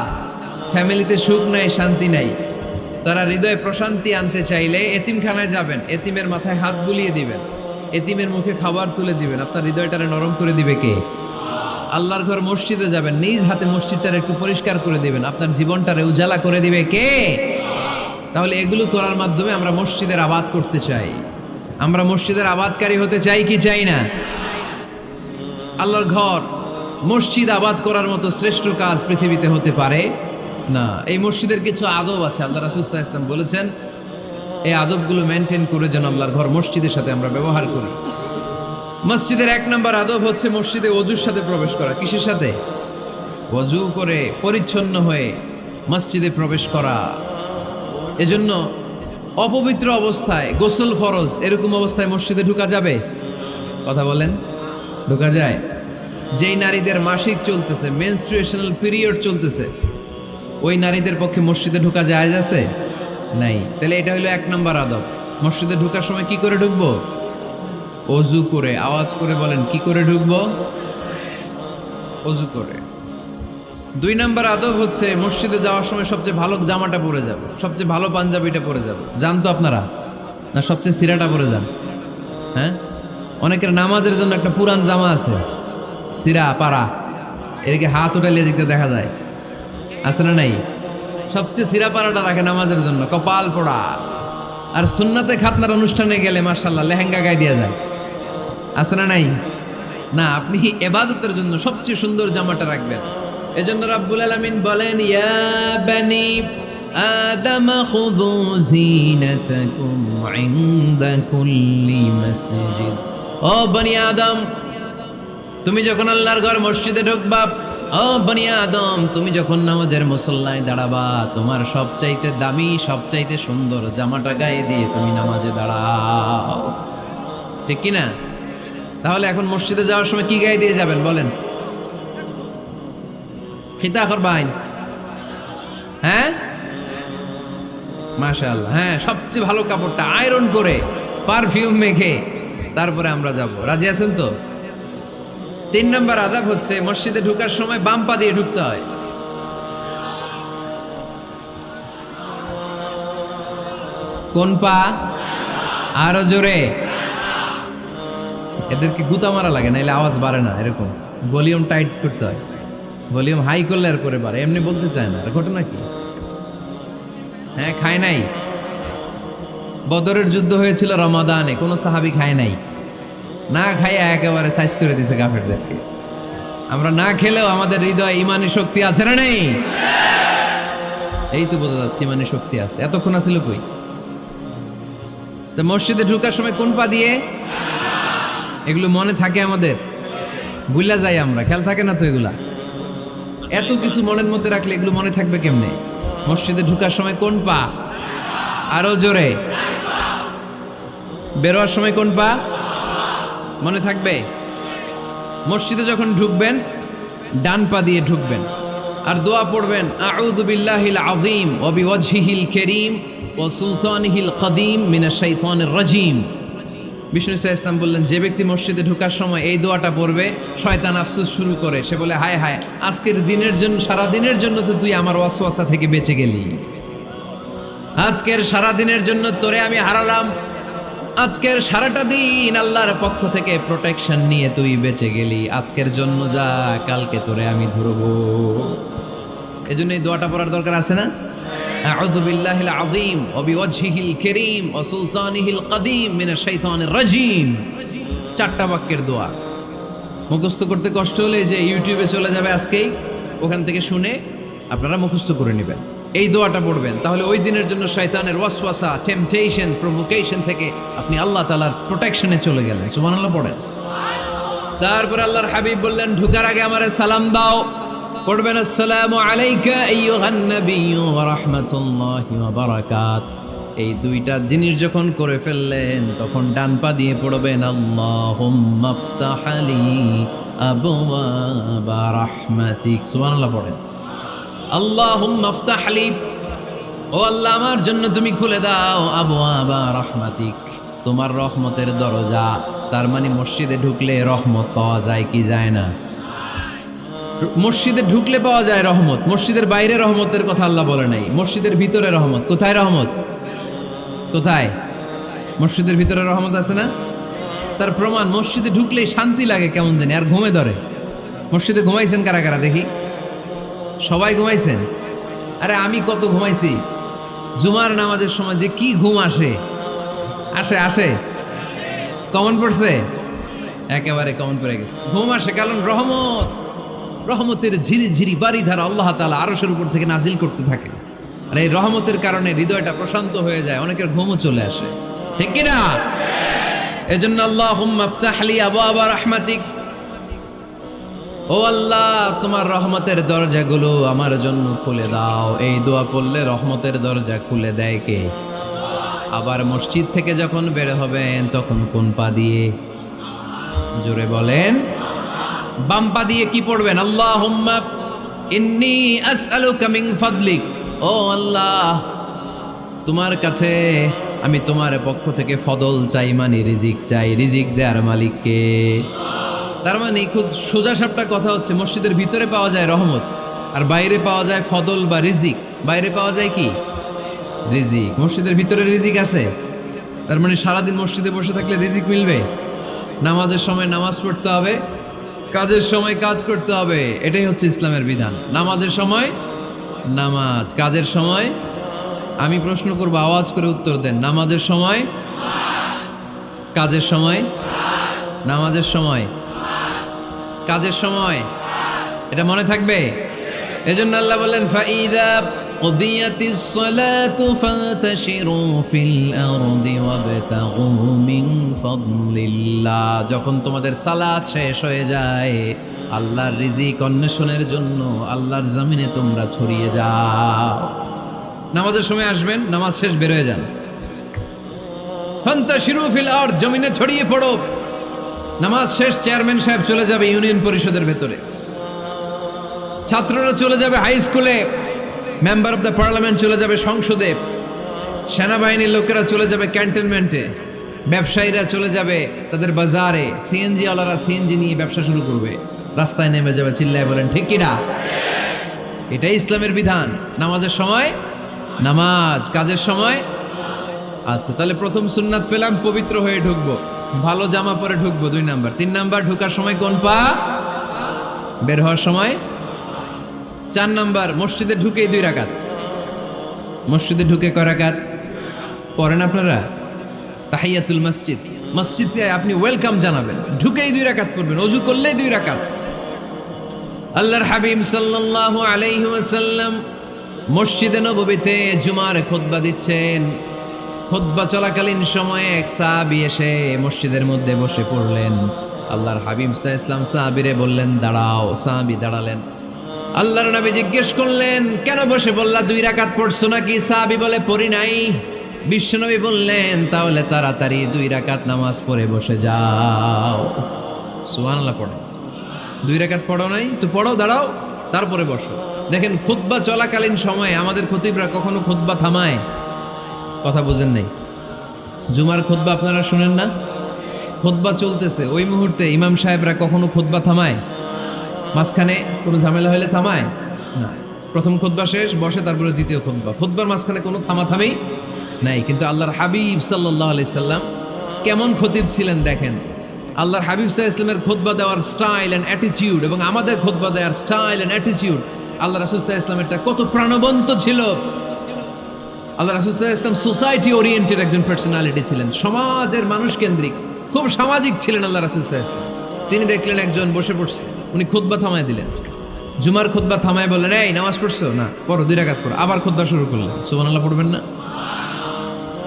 ফ্যামিলিতে সুখ নাই, শান্তি নাই, তারা হৃদয়ে প্রশান্তি আনতে চাইলে এতিমখানায় যাবেন, এতিমের মাথায় হাত বুলিয়ে দিবেন, এতিমের মুখে খাবার তুলে দিবেন। আপনার হৃদয়টারে নরম করে দিবে কে? আল্লাহর ঘর মসজিদে যাবেন, নিজ হাতে মসজিদটারে একটু পরিষ্কার করে দিবেন, আপনার জীবনটারে উজালা করে দিবে কে? তাহলে এগুলো করার মাধ্যমে আমরা মসজিদের আবাদ করতে চাই। আমরা মসজিদের আবাদকারী হতে চাই কি চাই না? আল্লাহর ঘর মসজিদ আবাদ করার মতো শ্রেষ্ঠ কাজ পৃথিবীতে হতে পারে না। এই মসজিদের কিছু আদব আছে, আল্লাহ রাসূল সাল্লাল্লাহু আলাইহি ওয়াসাল্লাম বলেছেন এই আদবগুলো মেনটেন করে যেন আল্লাহর ঘর মসজিদের সাথে আমরা ব্যবহার করি। মসজিদের 1 নম্বর আদব হচ্ছে মসজিদে ওযুর সাথে প্রবেশ করা। কিসের সাথে? ওযু করে পরিচ্ছন্ন হয়ে মসজিদে প্রবেশ করা। এজন্য অপবিত্র অবস্থায় গোসল ফরজ, এরকম অবস্থায় মসজিদে ঢোকা যাবে? কথা বলেন, ঢোকা যায়? যেই নারীদের মাসিক চলতেছে, মেনস্ট্রুয়েশনাল পিরিয়ড চলতেছে, ওই নারীদের পক্ষে মসজিদে ঢোকা জায়েজ আছে? নাই। তাহলে এটা হলো 1 নম্বর আদব। মসজিদে ঢোকার সময় কি করে ঢুকবো? ওযু করে। আওয়াজ করে বলেন, কি করে ঢুকবো? ওযু করে। 2 নম্বর আদব হচ্ছে মসজিদে যাওয়ার সময় সবচেয়ে ভালো জামাটা পরে যাব, সবচেয়ে ভালো পাঞ্জাবিটা পরে যাব। জান তো আপনারা? না সবচেয়ে সিরাটা পরে যান? হ্যাঁ, অনেকের নামাজের জন্য একটা পুরান জামা আছে, সিরা পাড়া, এদিকে হাত উঠাইলে দিতে দেখা যায়, আছে না নাই? সবচেয়ে সিরা পাড়াটা রাখে নামাজের জন্য, কপাল পোড়া। আর সুন্নাতে খাতনার অনুষ্ঠানে গেলে মাশাআল্লাহ লেহেঙ্গা গায়ে দেওয়া যায়, আছে না নাই? না, আপনি ইবাদতের জন্য সবচেয়ে সুন্দর জামাটা রাখবেন। এজন্য রাব্বুল আলামিন বলেন, ইয়া বানি আদম খুযু জিনাতাকুম ইনদা কুল্লি মসজিদ। ও বনি আদম, তুমি যখন আল্লাহর ঘর মসজিদে ঢুকবা, ও বনি আদম, তুমি যখন নামাজের মুসল্লায় দাঁড়াবা, তোমার সবচাইতে দামি, সবচাইতে সুন্দর জামাটা গায়ে দিয়ে তুমি নামাজে দাঁড়াও। ঠিক কি না? তাহলে এখন মসজিদে যাওয়ার সময় কি গায়ে দিয়ে যাবেন বলেন? খিতা করবাইন? হ্যাঁ, মাশাআল্লাহ। হ্যাঁ, সবচেয়ে ভালো কাপড়টা আয়রন করে পারফিউম মেখে তারপরে আমরা যাব। রাজি আছেন তো? 3 নম্বর আদব হচ্ছে মসজিদে ঢোকার সময় বাম পা দিয়ে ঢুকতে হয়। কোন পা? আরো জোরে। এদেরকে গুতা মারা লাগে, নাইলে আওয়াজ বাড়ে না। এরকম ভলিউম টাইট করতে হয়, ভলিউম হাই করলে আর করে বাড়ে, এমনি বলতে চায় না। আর ঘটনা কি? হ্যাঁ, খায় নাই। বদরের যুদ্ধ হয়েছিল রমাদানে, কোনো সাহাবী খায় নাই, না খাইয়া একেবারে সাইজ করে দিছে কাফেরদেরকে। আমরা না খেলেও আমাদের হৃদয়ে ইমানি শক্তি আছে না নেই? এই তো বোঝা যাচ্ছে ইমানি শক্তি আছে। এতক্ষণ আছিল কই? তো মসজিদে ঢোকার সময় কোন পা দিয়ে? এগুলো মনে থাকে আমাদের? ভুলা যাই আমরা, খেয়াল থাকে না তো এগুলা? এত কিছু মনের মধ্যে রাখলে এগুলো মনে থাকবে কেমনে? মসজিদে ঢোকার সময় কোন পা? আরো জোরে। বেরোয়ার সময় কোন পা? মনে থাকবে? মসজিদে যখন ঢুকবেন ডান পা দিয়ে ঢুকবেন, আর দোয়া পড়বেন, আউযু বিল্লাহিল আযীম ওয়া বিওয়াজহিল কারীম ওয়া সুলতানিহিল কদীম মিনাশ শাইতানির রাজীম। বিষ্ণু ইসলাম বললেন, যে ব্যক্তি মসজিদে ঢোকার সময় এই দোয়াটা পড়বে, শয়তান আফসোস শুরু করে, সে বলে, হায় হায়, আজকের দিনের জন্য, সারা দিনের জন্য তো তুই আমার ওয়াসওয়াসা থেকে বেঁচে গেলি, আজকের সারা দিনের জন্য তোরে আমি হারালাম, আজকের সারাটা দিন আল্লাহর পক্ষ থেকে প্রোটেকশন নিয়ে তুই বেঁচে গেলি, আজকের জন্য যা, কালকে তোরে আমি ধরবো। এজন্য এই দোয়াটা পড়ার দরকার আছে না? আউযু বিল্লাহিল আযীম ওয়া বিওয়াজহিল কারীম ওয়া সুলতানিহিল কাদীম মিনাশ শাইতানির রাজীম। 4টা বাক্যের দোয়া। মুখস্থ করতে কষ্ট হলে যে ইউটিউবে চলে যাবে আজকেই, ওখান থেকে শুনে আপনারা মুখস্থ করে নেবেন, এই দোয়াটা পড়বেন। তাহলে ওই দিনের জন্য শয়তানের ওয়াসওয়াসা, টেম্পটেশন, প্রভোকেশন থেকে আপনি আল্লাহ তাআলার প্রোটেকশনে চলে গেলেন। সুবহানাল্লাহ পড়েন। তারপর আল্লাহর হাবিব বললেন, ঢোকার আগে আমারে সালাম দাও। পড়বেন, আসসালামু আলাইকা আইয়ুহান নাবিয়্যু ওয়া রাহমাতুল্লাহি ওয়া বারাকাত। এই 2টা জিনিস যখন করে ফেললেন, তখন ডান পা দিয়ে পড়বেন, আল্লাহুম্মা আফতাহ লি আবওয়াবা রাহমাতিক। সুবহানাল্লাহ পড়েন। আল্লাহুম্মা আফতাহ লি, ও আল্লাহ আমার জন্য তুমি খুলে দাও আবওয়াবা রাহমাতিক, তোমার রহমতের দরজা। তার মানে মসজিদে ঢুকলে রহমত পাওয়া যায় কি যায় না? মসজিদে ঢুকলে পাওয়া যায় রহমত। মসজিদের বাইরে রহমতের কথা আল্লাহ বলে নাই, মসজিদের ভিতরে রহমত। কোথায় রহমত? কোথায়? মসজিদের ভিতরে রহমত আছে না? তার প্রমাণ, মসজিদে ঢুকলেই শান্তি লাগে কেমন জানি, আর ঘুমে ধরে। মসজিদে ঘুমাইছেন কারা কারা দেখি? সবাই ঘুমাইছেন? আরে আমি কত ঘুমাইছি। জুমার নামাজের সময় যে কি ঘুম আসে, আসে আসে কমন পড়ছে, একেবারে কমন পড়ে গেছে। ঘুম আসে কারণ রহমত, রহমতের ঝিরি ঝিরি বাড়িধারা আল্লাহ তাআলা আরশের উপর থেকে নাজিল করতে থাকে। আর এই রহমতের কারণে হৃদয়টা প্রশান্ত হয়ে যায়, অনেকের ঘুমও চলে আসে, ঠিক কি না? এজন্য আল্লাহুম্মা আফতাহ লি আবওয়াবা রাহমাতিক, ও আল্লাহ তোমার রহমতের দরজাগুলো আমার জন্য খুলে দাও। এই দোয়া পড়লে রহমতের দরজা খুলে দেয় কে? আবার মসজিদ থেকে যখন বের হবেন তখন কোন পা দিয়ে? জোরে বলেন। বাম পা দিয়ে কি পড়বেন? আল্লাহুম্মা ইন্নী আসআলুকা মিন ফাদলিক, ও আল্লাহ তোমার কাছে আমি তোমার পক্ষ থেকে ফদল চাই, মানে রিজিক চাই। রিজিক দেওয়ার মালিক কে? তার মানে খুব সোজা সাপটা কথা হচ্ছে, মসজিদের ভিতরে পাওয়া যায় রহমত, আর বাইরে পাওয়া যায় ফদল বা রিজিক। বাইরে পাওয়া যায় কি? রিজিক। মসজিদের ভিতরে রিজিক আছে। তার মানে সারাদিন মসজিদে বসে থাকলে রিজিক মিলবে? নামাজের সময় নামাজ পড়তে হবে, কাজের সময় কাজ করতে হবে। এটাই হচ্ছে ইসলামের বিধান। নামাজের সময় নামাজ, কাজের সময়। আমি প্রশ্ন করবো, আওয়াজ করে উত্তর দেন। নামাজের সময়, কাজের সময়, নামাজের সময়, কাজের সময়। এটা মনে থাকবে। এজন্য আল্লাহ বলেন, ফাইদা কুদিয়াতিস সালাতু ফান্তাশিরু ফিল আরদি ওয়াবতাগু মিন ফাদলিল্লাহ। যখন তোমাদের সালাত শেষ হয়ে যায়, আল্লাহর রিজিক অন্বেষণের জন্য আল্লাহর জমিনে তোমরা ছড়িয়ে যাও। নামাজের সময় আসবেন, নামাজ শেষ বের হয়ে যান। ফান্তাশিরু ফিল আরদ, জমিনে ছড়িয়ে পড়ো। নামাজ শেষ, চেয়ারম্যান সাহেব চলে যাবে ইউনিয়ন পরিষদের ভেতরে, ছাত্ররা চলে যাবে হাই স্কুলে, মেম্বার অফ দ্য পার্লামেন্ট চলে যাবে সংসদে, সেনাবাহিনীর লোকেরা চলে যাবে ক্যান্টনমেন্টে, ব্যবসায়ীরা চলে যাবে তাদের বাজারে, সিএনজি ওয়ালারা সিএনজি নিয়ে ব্যবসা শুরু করবে, রাস্তায় নেমে যাবে। চিল্লায় বলেন ঠিক কিনা? এটাই ইসলামের বিধান। নামাজের সময় নামাজ, কাজের সময়। আচ্ছা, তাহলে প্রথম সুন্নাত পেলাম, পবিত্র হয়ে ঢুকবো, ভালো জামা পরে ঢুকবো। 2 নাম্বার। 3 নাম্বার, ঢুকার সময় কোন পা? বের হওয়ার সময়। 4 নাম্বার, মসজিদে ঢুকেই 2 রাকাত। মসজিদে ঢুকে কয় রাকাত পড়েন আপনারা? তাহিয়াতুল মসজিদ। মসজিদে আপনি ওয়েলকাম জানাবেন, ঢুকেই 2 রাকাত পড়বেন, ওযু করলেই 2 রাকাত। আল্লাহর হাবিব সাল্লাল্লাহু আলাইহি ওয়াসাল্লাম মসজিদে নববীতে জুমার খুতবা দিচ্ছেন। খুতবা চলাকালীন সময়ে এক সাহাবী এসে মসজিদের মধ্যে বসে পড়লেন। আল্লাহর হাবিব সাল্লাল্লাহু আলাইহি ওয়াসাল্লাম সাহাবীরে বললেন, দাঁড়াও। সাহাবী দাঁড়ালেন। আল্লাহর নবী জিজ্ঞেস করলেন, কেন বসে বললা? 2 রাকাত পড়ছো নাকি? সাহাবী বলে, পড়ি নাই। বিশ্বনবী বললেন, তাহলে তাড়াতাড়ি 2 রাকাত নামাজ পড়ে বসে যাও। সুবহানাল্লাহ পড়ো। 2 রাকাত পড়ো নাই তো পড়ো, দাঁড়াও, তারপরে বসো। দেখেন, খুতবা চলাকালীন সময়ে আমাদের খতিবরা কখনো খুতবা থামায়? কথা বুঝেন নাই? জুমার খুতবা আপনারা শুনেন না? খুতবা চলতেছে, ওই মুহূর্তে ইমাম সাহেবরা কখনো খুতবা থামায়? মাঝখানে কোনো ঝামেলা হলে থামায় না। প্রথম খুতবা শেষ, বসে, তারপরে দ্বিতীয় খুতবা। খুতবার মাঝখানে কোনো থামাথামি নাই। কিন্তু আল্লাহর হাবিব সাল্লাল্লাহু আলাইহি সাল্লাম কেমন খতিব ছিলেন দেখেন। আল্লাহর হাবিব সাল্লাল্লাহু আলাইহি সাল্লামের খুতবা দেওয়ার স্টাইল অ্যান্ড অ্যাটিটিউড এবং আমাদের খুতবা দেওয়ার স্টাইল অ্যান্ড অ্যাটিটিউড আল্লাহ রাসূল সাল্লাল্লাহু আলাইহি ওয়াসাল্লামেরটা কত প্রাণবন্ত ছিল। আল্লাহ রাসূল সাল্লাল্লাহু আলাইহি ওয়াসাল্লাম সোসাইটি ওরিয়েন্টেড একজন পার্সোনালিটি ছিলেন, সমাজের মানুষ কেন্দ্রিক, খুব সামাজিক ছিলেন আল্লাহ রাসূল সাল্লাল্লাহু আলাইহি ওয়াসাল্লাম। তিনি দেখলেন একজন বসে পড়ছে, উনি খুতবা থামায় দিলেন, জুমার খুতবা থামায় বললেন, এই নামাজ পড়ছো না, পড়ো 2 রাকাত পড়ো। আবার খুতবা শুরু করলেন, সুবহানাল্লাহ পড়বেন না?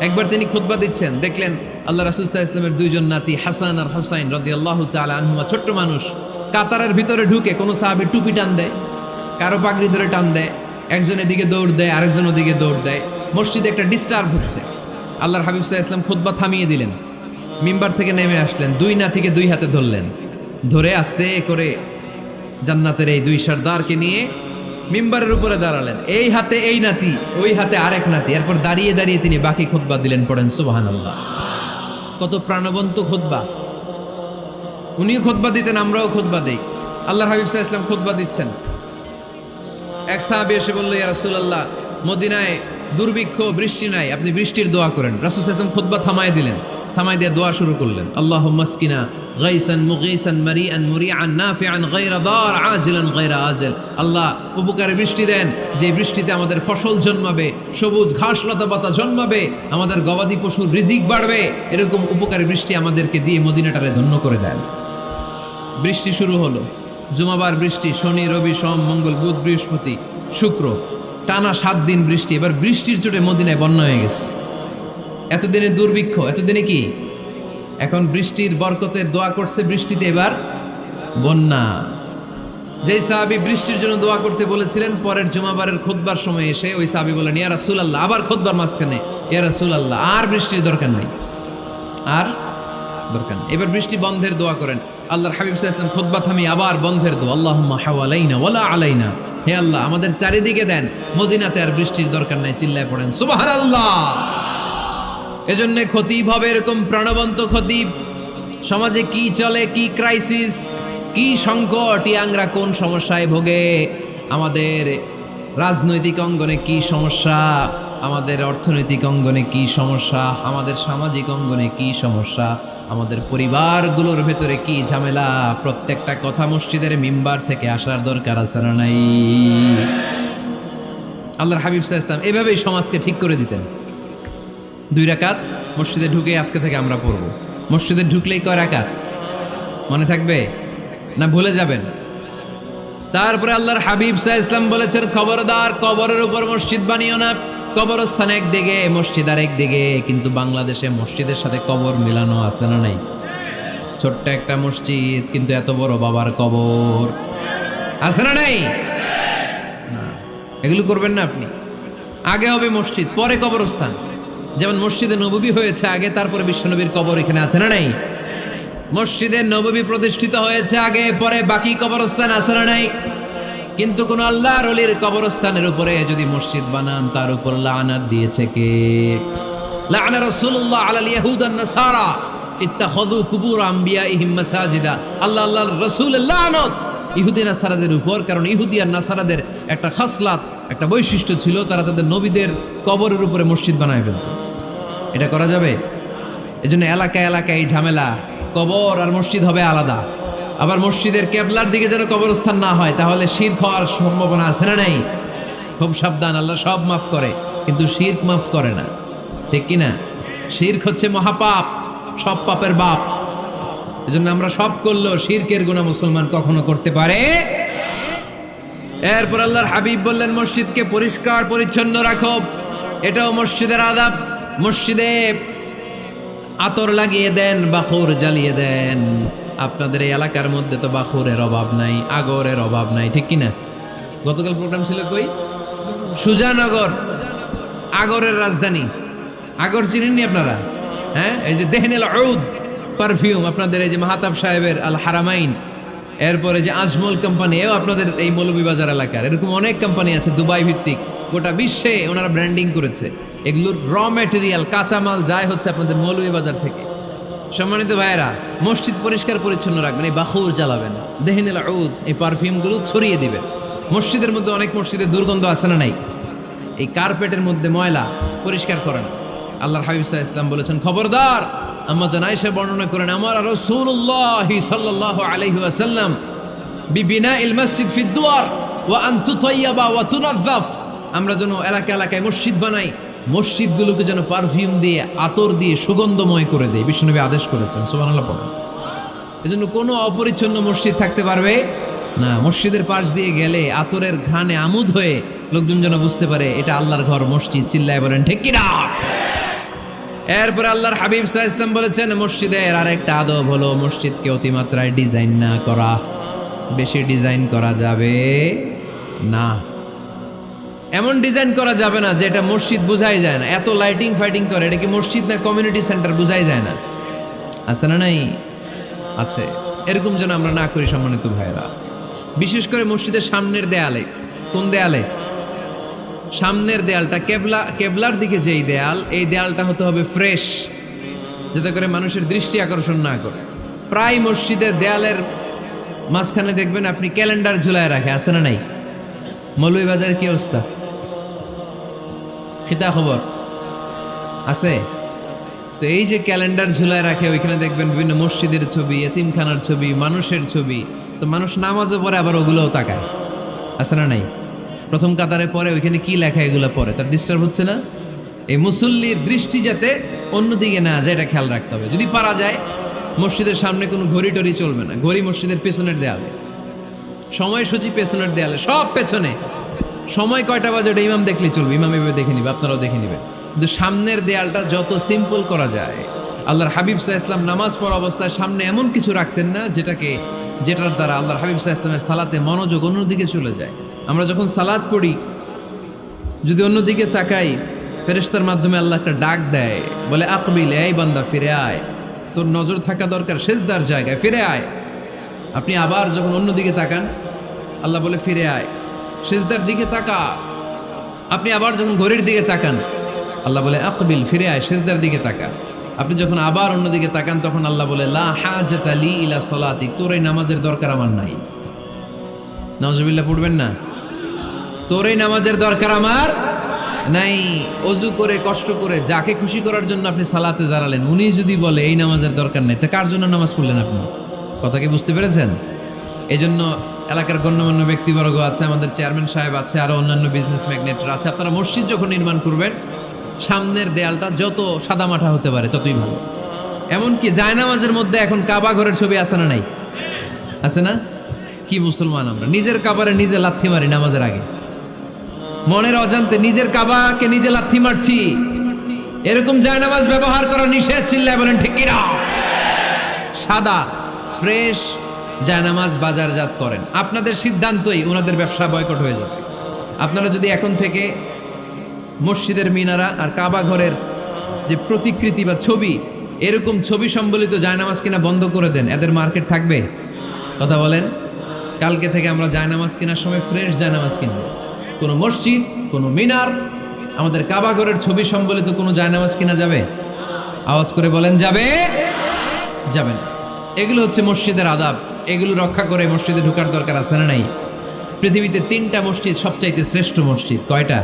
একবার তিনি খুতবা দিচ্ছেন, দেখলেন আল্লাহ রাসূল সাল্লাল্লাহু আলাইহি ওয়াসাল্লামের 2 জন নাতি হাসান আর হুসাইন রাদিয়াল্লাহু তাআলা আনহুমা, ছোট্ট মানুষ, কাতারের ভিতরে ঢুকে কোন সাহাবী টুপি টান দেয়, কারো পাগড়ি ধরে টান দেয়, একজন এদিকে দৌড় দেয়, আরেকজন ওদিকে দৌড় দেয়, মসজিদে একটা ডিস্টার্ব হচ্ছে। আল্লাহর হাবিব সাল্লাল্লাহু আলাইহি ওয়াসাল্লাম খুতবা থামিয়ে দিলেন, মিম্বার থেকে নেমে আসলেন, 2 নাতিকে 2 হাতে ধরলেন, ধরে আস্তে করে জান্নাতের এই 2 সর্দারকে নিয়ে মিম্বারের উপরে দাঁড়ালেন, এই হাতে এই নাতি, ওই হাতে আরেক নাতি। এরপর দাঁড়িয়ে দাঁড়িয়ে তিনি বাকি খুতবা দিলেন, পড়েন সুবহানাল্লাহ। কত প্রাণবন্ত খুতবা! উনিও খুতবা দিতেন, আমরাও খুতবা দেই। আল্লাহর হাবিব সাল্লাল্লাহু আলাইহি ওয়াসাল্লাম খুতবা দিচ্ছেন, এক সাহাবী এসে বলল, ইয়া রাসূলুল্লাহ, মদিনায় দুর্ভিক্ষ, বৃষ্টি নাই, আপনি বৃষ্টির দোয়া করেন। রাসূল সাল্লাল্লাহু আলাইহি ওয়াসাল্লাম খুতবা থামায় দিলেন, থামায় দিয়ে দোয়া শুরু করলেন, আল্লাহুম্মা আসকিনা গাইসান মুগীসান মারিআন মুরিআন নাফিআন গায়রা দার আজিলান গায়রা আজল। আল্লাহ, উপকারে বৃষ্টি দেন, যে বৃষ্টিতে আমাদের ফসল জন্মাবে, সবুজ ঘাস লতা পাতা জন্মাবে, আমাদের গবাদি পশুর রিজিক বাড়বে, এরকম উপকারী বৃষ্টি আমাদেরকে দিয়ে মদিনাটারে ধন্য করে দেন। বৃষ্টি শুরু হলো, জুমাবার বৃষ্টি, শনি রবি সোম মঙ্গল বুধ বৃহস্পতি শুক্র, টানা 7 দিন বৃষ্টি। এবার বৃষ্টির চোটে মদিনায় বন্যা হয়ে গেছে। এতদিনে দুর্ভিক্ষ, এতদিনে কি, এখন বৃষ্টির বরকতের দোয়া করছে, বৃষ্টিতে এবার বন্যা। যেই সাহাবী বৃষ্টির জন্য দোয়া করতে বলেছিলেন, পরের জুমাবারের খুতবার সময় এসে ওই সাহাবী বলেন, ইয়া রাসূলুল্লাহ, আবার খুতবার মাঝখানে, ইয়া রাসূলুল্লাহ, আর বৃষ্টির দরকার নেই, আর দরকার নেই, এবার বৃষ্টি বন্ধের দোয়া করেন। আল্লাহর হাবিব সাল্লাল্লাহু আলাইহি ওয়াসাল্লাম খুতবা থামিয়ে আবার বন্ধের দোয়া, আল্লাহুম্মা হাওয়ালাইনা ওয়ালা আলাইনা, হে আল্লাহ আমাদের চারিদিকে দেন, মদিনাতে আর বৃষ্টির দরকার নাই। চিল্লায় পড়েন সুবহানাল্লাহ। এজন্য খতিব হবে এরকম প্রাণবন্ত খতিব। সমাজে কি চলে, কি ক্রাইসিস, কি সংকট, ইয়াংরা কোন সমস্যায় ভোগে, আমাদের রাজনৈতিক অঙ্গনে কি সমস্যা, আমাদের অর্থনৈতিক অঙ্গনে কি সমস্যা, আমাদের সামাজিক অঙ্গনে কি সমস্যা, আমাদের পরিবারগুলোর ভেতরে কি ঝামেলা, প্রত্যেকটা কথা মসজিদের মিম্বার থেকে আসার দরকার আছে না নাই? আল্লাহর হাবিব সাল্লাল্লাহু আলাইহি ওয়াসাল্লাম এভাবেই সমাজকে ঠিক করে দিতেন। 2 রাকাত মসজিদে ঢুকে আজকে থেকে আমরা পড়ব। মসজিদে ঢুকলেই কয় রাকাত মনে থাকবে না ভুলে যাবেন? তারপরে আল্লাহর হাবিব সাল্লাল্লাহু আলাইহি ওয়াসাল্লাম বলেছেন, খবরদার কবরের উপর মসজিদ বানিও না। কবরস্থান একদিকে, মসজিদ আর একদিকে, কিন্তু বাংলাদেশে মসজিদের সাথে কবর মিলানো আছে না নাই? ছোট্ট একটা মসজিদ, কিন্তু এত বড় বাবার কবর আছে না নাই? এগুলো করবেন না আপনি। আগে হবে মসজিদ, পরে কবরস্থান। যেমন মসজিদে নববী হয়েছে আগে, তারপরে বিশ্বনবীর কবর এখানে আছে না নাই? মসজিদে নববী প্রতিষ্ঠিত হয়েছে আগে, পরে বাকি কবরস্থান আছে না নাই? কিন্তু কোন আল্লাহর ওলির কবরস্থানের উপরে যদি মসজিদ বানান, তার উপর লানাত দিয়েছে কে? লানা রাসূলুল্লাহ আলাল ইয়াহুদ ওয়ান নাসারা ইত্তাখাযু কুবুর আমবিয়াইহিম মাসাজিদা। আল্লাহর রাসূলের লানত ইহুদি নাসারাদের উপর, কারণ ইহুদি আর নাসারাদের একটা খাসলাত, একটা বৈশিষ্ট্য ছিল, তারা তাদের নবীদের কবরের উপরে মসজিদ বানায় ফেলত। এটা করা যাবে? এজন্য এলাকায় এলাকায় এই ঝামেলা, কবর আর মসজিদ হবে আলাদা। আবার মসজিদের কেবলার দিকে যেন কবরস্থান না হয়, তাহলে শিরক হওয়ার সম্ভাবনা আছে না নাই? খুব সাবধান, আল্লাহ সব মাফ করে কিন্তু শিরক মাফ করে না, ঠিক কি না? শিরক হচ্ছে মহাপাপ, সব পাপের বাপ। এজন্য আমরা সব করলেও শিরকের গুনাহ মুসলমান কখনো করতে পারে। এরপর আল্লাহর হাবিব বললেন, মসজিদকে পরিষ্কার পরিচ্ছন্ন রাখো, এটাও মসজিদের আদাব। মসজিদে আতর লাগিয়ে দেন, বাখুর জ্বালিয়ে দেন। আপনাদের এই এলাকার মধ্যে তো বাখুরের অভাব নাই, আগরের অভাব নাই, ঠিক কিনা? গতকাল প্রোগ্রাম ছিল কই? সুজানগর, আগরের রাজধানী। আগর চিনেননি আপনারা? হ্যাঁ, এই যে দেহনেল উদ পারফিউম, আপনাদের এই যে মাহাতাব সাহেবের আল হারামাইন, এরপরে যে আজমল কোম্পানি, এও আপনাদের এই মৌলভীবাজার এলাকার। এরকম অনেক কোম্পানি আছে দুবাই ভিত্তিক, গোটা বিশ্বে ওনারা ব্র্যান্ডিং করেছে। এগুলোর র ম্যাটেরিয়াল, কাঁচামাল যায় হচ্ছে আপনাদের মৌলভীবাজার থেকে। সম্মানিত ভাইয়েরা, মসজিদ পরিষ্কার পরিচ্ছন্ন রাখবেন, এই বাখুর জ্বালাবেন, দেহনেল উদ এই পারফিউমগুলো ছড়িয়ে দিবেন। মসজিদের মধ্যে অনেক মসজিদে দুর্গন্ধ আছে না নাই? এই কার্পেটের মধ্যে ময়লা, পরিষ্কার করেন। আল্লাহর হাবিব সাল্লাল্লাহু আলাইহি ওয়াসাল্লাম বলেছেন, খবরদার। আম্মা জান আয়েশা বর্ণনা করেন, আমার রাসূলুল্লাহ সাল্লাল্লাহু আলাইহি ওয়াসাল্লাম বিবিনাইল মসজিদ ফি দুয়ার, ওয়া আন তুতাইয়াবা ওয়া তুনাজ্জাফ, আমরা যেন এলাকা এলাকায় মসজিদ বানাই, মসজিদগুলোকে যেন পারফিউম দিয়ে আতর দিয়ে সুগন্ধময় করে দেয়, বিশ্বনবী আদেশ করেছেন। সুবহানাল্লাহ পড়েন। এজন্য কোনো অপরিচ্ছন্ন মসজিদ থাকতে পারবে না। মসজিদের পাশ দিয়ে গেলে আতরের ঘ্রাণে আমোদ হয়ে লোকজন যেন বুঝতে পারে এটা আল্লাহর ঘর, মসজিদ। চিল্লায় বলেন ঠিক কি না? এরপরে আল্লাহর হাবিব সাল্লাল্লাহু আলাইহি ওয়াসাল্লাম বলেছেন মসজিদের আরেকটা আদব হলো মসজিদকে অতিমাত্রায় ডিজাইন না করা। বেশি ডিজাইন করা যাবে না। এমন ডিজাইন করা যাবে না যে এটা মসজিদ বোঝাই যায় না। এত লাইটিং ফাইটিং করে, এটা কি মসজিদ না কমিউনিটি সেন্টার বোঝাই যায় না। আছে না নাই? আছে। এরকম যেন আমরা না করি সম্মানিত ভাইরা। বিশেষ করে মসজিদের সামনের দেয়ালে। কোন দেয়ালে? সামনের দেয়ালটা কেবলার দিকে যেই দেয়াল, এই দেয়ালটা হতে হবে ফ্রেশ, যাতে করে মানুষের দৃষ্টি আকর্ষণ না করে। প্রায় মসজিদের দেয়ালের মাঝখানে দেখবেন আপনি ক্যালেন্ডার ঝুলায় রাখে, আছে না নাই? মৌলভীবাজারের কি অবস্থা? খিতা খবর আছে? তো এই যে ক্যালেন্ডার ঝুলায় রাখে, ওইখানে দেখবেন বিভিন্ন মসজিদের ছবি, এতিমখানার ছবি, মানুষের ছবি। তো মানুষ নামাজও পড়ে আবার ওগুলোও তাকায়, আছে না নাই? প্রথম কাতারে পরে ওইখানে কি লেখা এগুলো পড়ে, তার ডিস্টার্ব হচ্ছে না? এই মুসল্লির দৃষ্টি যাতে অন্যদিকে না যায় এটা খেয়াল রাখতে হবে। যদি পারা যায় মসজিদের সামনে কোনো ঘড়ি টড়ি চলবে না। ঘড়ি মসজিদের পেছনের দেয়ালে, সময়সূচি পেছনের দেয়ালে, সব পেছনে। সময় কয়টা বাজে ওটা ইমাম দেখলেই চলবে, ইমাম এভাবে দেখে নিবে, আপনারাও দেখে নিবেন। কিন্তু সামনের দেয়ালটা যত সিম্পল করা যায়। আল্লাহর হাবিব সাল্লাল্লাহু আলাইহি ওয়াসাল্লাম নামাজ পড়া অবস্থায় সামনে এমন কিছু রাখতেন না যেটার দ্বারা আল্লাহর হাবিব সাল্লাল্লাহু আলাইহি ওয়াসাল্লামের সালাতে মনোযোগ অন্যদিকে চলে যায়। আমরা যখন সালাত পড়ি যদি অন্যদিকে তাকাই, ফেরেশতার মাধ্যমে আল্লাহ একটা ডাক দেয়, বলে আকবিল, এই বান্দা ফিরে আয়, তোর নজর থাকা দরকার সেজদার জায়গায়, ফিরে আয়। আপনি আবার যখন অন্যদিকে তাকান আল্লাহ বলে ফিরে আয়, সেজদার দিকে তাকা। আপনি আবার যখন ঘড়ির দিকে তাকান আল্লাহ বলে আকবিল, ফিরে আয়, সেজদার দিকে তাকা। আপনি যখন আবার অন্যদিকে তাকান তখন আল্লাহ বলে লা হাজাতা লি ইলা সালাতিক, তোর এই নামাজের দরকার আমার নাই। নাউজুবিল্লাহ পড়বেন না? তোর এই নামাজের দরকার আমার নাই। অজু করে কষ্ট করে যাকে খুশি করার জন্য আপনি সালাতে দাঁড়ালেন, উনি যদি বলে এই নামাজের দরকার নেই, তা কার জন্য নামাজ পড়লেন আপনি? কথা কি বুঝতে পেরেছেন? এই জন্য এলাকার গণ্যমান্য ব্যক্তিবর্গ আছে, আমাদের চেয়ারম্যান সাহেব আছে, আরো অন্যান্য বিজনেস ম্যাগনেটরা আছে, আপনারা মসজিদ যখন নির্মাণ করবেন সামনের দেয়ালটা যত সাদামাটা হতে পারে ততই ভালো। এমনকি জায়নামাজের মধ্যে এখন কাবা ঘরের ছবি আছে না নাই? আছে না? কি মুসলমান আমরা! নিজের কাবারে নিজে লাথি মারি নামাজের আগে, মনের অজান্তে নিজের কাবাকে নিজে লাথি মারছি। এরকম জায়নামাজ ব্যবহার করা নিষেধ। চিল্লায় বলেন ঠিক কি না? সাদা ফ্রেশ জায়নামাজ বাজারজাত করেন, আপনাদের সিদ্ধান্তই ওনাদের ব্যবসা বয়কট হয়ে যাবে। আপনারা যদি এখন থেকে মসজিদের মিনারা আর কাবা ঘরের যে প্রতিকৃতি বা ছবি, এরকম ছবি সম্বলিত জায়নামাজ কিনা বন্ধ করে দেন, এদের মার্কেট থাকবে? কথা বলেন। কালকে থেকে আমরা জায়নামাজ কেনার সময় ফ্রেশ জায়নামাজ কিনব। কোনো মসজিদ, কোনো মিনার, আমাদের কাবা ঘরের ছবি সম্বলিত কোনো জায়নামাজ কিনা যাবে? আওয়াজ করে বলেন যাবে? যাবে না। এগুলো হচ্ছে মসজিদের আদাব, এগুলো রক্ষা করে মসজিদে ঢোকার দরকার আছে না নাই? পৃথিবীতে 3টা মসজিদ সবচাইতে শ্রেষ্ঠ মসজিদ। কয়টা?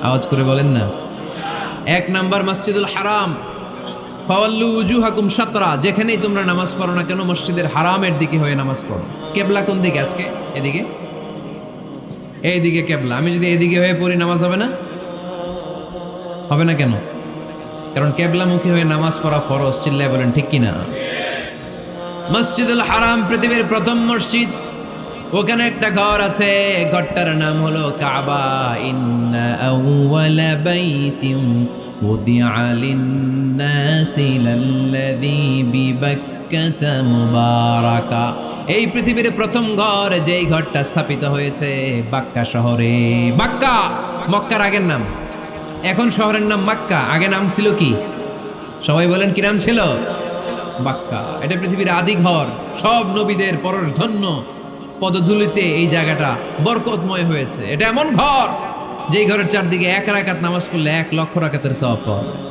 আওয়াজ করে বলেন না। 1 নাম্বার মসজিদুল হারাম, ফাওয়াল্লু উজুহাকুম শাতরা, যেখানেই তোমরা নামাজ পড়ো না কেন মসজিদের হারামের দিকে হয়ে নামাজ পড়ো। কেবলা কোন দিকে আজকে? এদিকে, এইদিকে কেবলা। আমি যদি এদিকে হয়ে পড়ি নামাজ হবে না? হবে না কেন? কারণ কেবলামুখী হয়ে নামাজ পড়া ফরজ। চিল্লায় বলেন ঠিক কিনা? মসজিদুল হারাম পৃথিবীর প্রথম মসজিদ। ওখানে একটা ঘর আছে, ঘরটার নাম হলো কাবা। ইন্না আউওয়ালা বাইতিন উদিআ লিন-নাসি লাল্লাযী বিবাক্কাতা মুবারাকা। এই পৃথিবীর প্রথম ঘর, যেই ঘরটা স্থাপিত হয়েছে বাক্কা শহরে। বাক্কা মক্কার আগের নাম, এখন শহরের নাম মক্কা। আগে নাম ছিল কি? সবাই বলেন কি নাম ছিল? বাক্কা। এটা পৃথিবীর আদি ঘর। সব নবীদের পরশধন্য পদধূলিতে এই জায়গাটা বরকতময় হয়েছে। এটা এমন ঘর যেই ঘরের চারদিকে 1 রাকাত নামাজ পড়লে 1 লক্ষ রাকাতের সওয়াব পাওয়া যায়।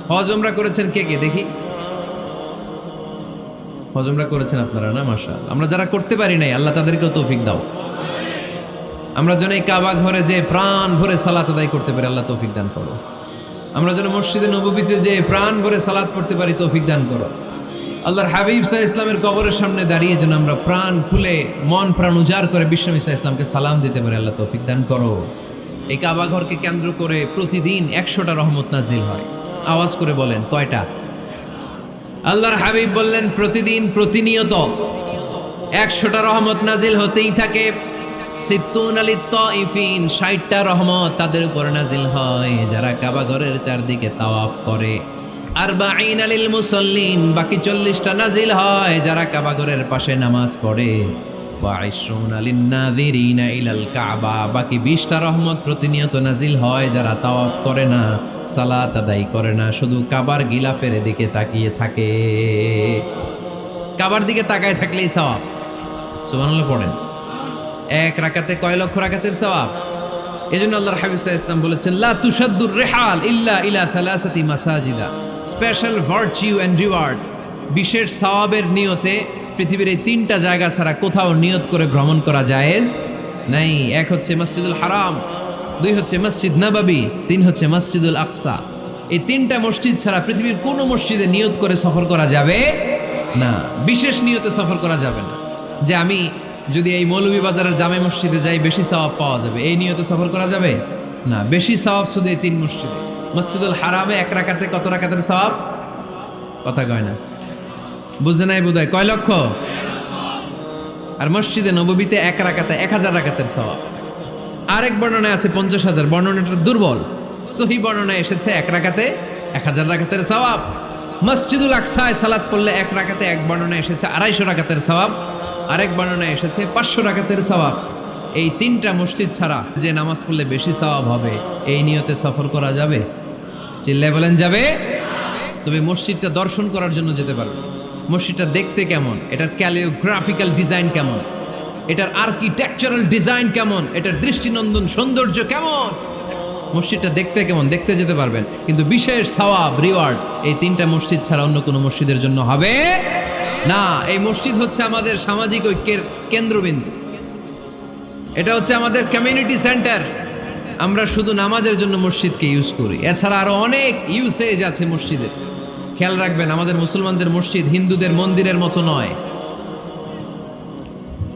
হজ উমরা করেছেন কে কে দেখি? হজ উমরা করেছেন আপনারা না? মাশাআল্লাহ। আমরা যারা করতে পারি নাই আল্লাহ তাদেরকেও তৌফিক দাও। আমরা যেন এই কাবা ঘরে যে প্রাণ ভরে সালাত আদায় করতে পারি, আল্লাহ তৌফিক দান করো। আমরা যেন মসজিদে নববীতে যে প্রাণ ভরে সালাত পড়তে পারি, তৌফিক দান করো। আল্লাহর হাবিব সাল্লাল্লাহু আলাইহি ইসলামের কবরের সামনে দাঁড়িয়ে যেন আমরা প্রাণ খুলে মন প্রাণ উজাড় করে বিশ্বনবী সাল্লাল্লাহু আলাইহি ইসলামকে সালাম দিতে পারি। আল্লাহ তৌফিক দান করো। এই কাবা ঘরকে কেন্দ্র করে প্রতিদিন 100টা রহমত নাজিল হয়। আওয়াজ করে বলেন কয়টা? আল্লাহর হাবিব বললেন প্রতিদিন প্রতিনিয়ত 100টা রহমত নাজিল হতেই থাকে। সিত্তুন আলিত তাইফিন, 60টা রহমত তাদের উপর নাজিল হয় যারা কাবা ঘরের চারদিকে তাওয়াফ করে। আরবাঈন আলিল মুসাল্লিন, বাকি 40টা নাজিল হয় যারা কাবা ঘরের পাশে নামাজ পড়ে। ওয়া 20 আলিন নাযিরিনা ইলাল কাবা, বাকি 20টা রহমত প্রতিনিয়ত নাজিল হয় যারা তাওয়াফ করে না, সালাত আদায় করে না, শুধু কাবার গিলাফের দিকে তাকিয়ে থাকে। কাবার দিকে তাকায় থাকলেই সওয়াব। সুবহানাল্লাহ পড়েন। এক রাকাতে কয় লক্ষ রাকাতের সওয়াব। এজন্য আল্লাহর হাবিব সাল্লাল্লাহু আলাইহি ওয়াসাল্লাম বলেছেন লা তুশাদ্দুর রিহাল ইল্লা ইলা সালাসাতি মাসাজিদা, স্পেশাল ভার্চু এন্ড রিওয়ার্ড, বিশেষ সওয়াবের নিয়তে পৃথিবীর এই 3টা জায়গা ছাড়া কোথাও নিয়ত করে ভ্রমণ করা জায়েজ নাই। এক হচ্ছে মসজিদুল হারাম, 2 হচ্ছে মসজিদ নববী, 3 হচ্ছে মসজিদুল আকসা। এই 3টা মসজিদ ছাড়া পৃথিবীর কোনো মসজিদে নিয়ত করে সফর করা যাবে না। বিশেষ নিয়তে সফর করা যাবে না যে আমি যদি এই মৌলভীবাজারের জামে মসজিদে যাই বেশি সওয়াব পাওয়া যাবে, এই নিয়তে সফর করা যাবে না। বেশি সওয়াব শুধু এই 3 মসজিদে। মসজিদুল হারামে 1 রাকাতে কত রাকাতের সওয়াব? কথা কয় না, বুঝে নাই বোধহয়। কয় লক্ষ? আর মসজিদে নববীতে 1 রাকাতে 1000 রাকাতের সওয়াব। আরেক বর্ণনায় আছে 50,000, বর্ণনাটা দুর্বল। সহিহ বর্ণনায় এসেছে 1 রাকাতে 1000 রাকাতের সওয়াব। মসজিদুল আকসায় সালাত পড়লে 1 রাকাতে, এক বর্ণনায় এসেছে 250 রাকাতের সওয়াব, আরেক বর্ণনায় এসেছে 500 রাকাতের সওয়াব। এই 3টা মসজিদ ছাড়া যে নামাজ পড়লে বেশি সওয়াব হবে, এই নিয়তে সফর করা যাবে? চিল্লায় বলেন যাবে। তবে মসজিদটা দর্শন করার জন্য যেতে পারবে। মসজিদটা দেখতে কেমন, এটার ক্যালিওগ্রাফিক্যাল ডিজাইন কেমন, এটার আর্কিটেকচারাল ডিজাইন কেমন, এটার দৃষ্টিনন্দন সৌন্দর্য কেমন, মসজিদটা দেখতে কেমন, দেখতে যেতে পারবেন। কিন্তু বিশেষ সওয়াব রিওয়ার্ড এই 3টা মসজিদ ছাড়া অন্য কোনো মসজিদের জন্য হবে না। এই মসজিদ হচ্ছে আমাদের সামাজিক ঐক্যের কেন্দ্রবিন্দু, এটা হচ্ছে আমাদের কমিউনিটি সেন্টার। আমরা শুধু নামাজের জন্য মসজিদকে ইউজ করি, এছাড়া আরো অনেক ইউসেজ আছে মসজিদের। খেয়াল রাখবেন, আমাদের মুসলমানদের মসজিদ হিন্দুদের মন্দিরের মতো নয়।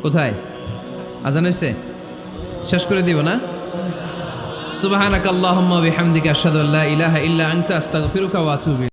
কোথায় আজান হয়েছে? শেষ করে দিব না? সুবহানাকাল্লাহুম্মা ওয়া বিহামদিকা আশহাদু আল্লা ইলাহা ইল্লা আনতা আস্তাগফিরুকা ওয়া আতুবু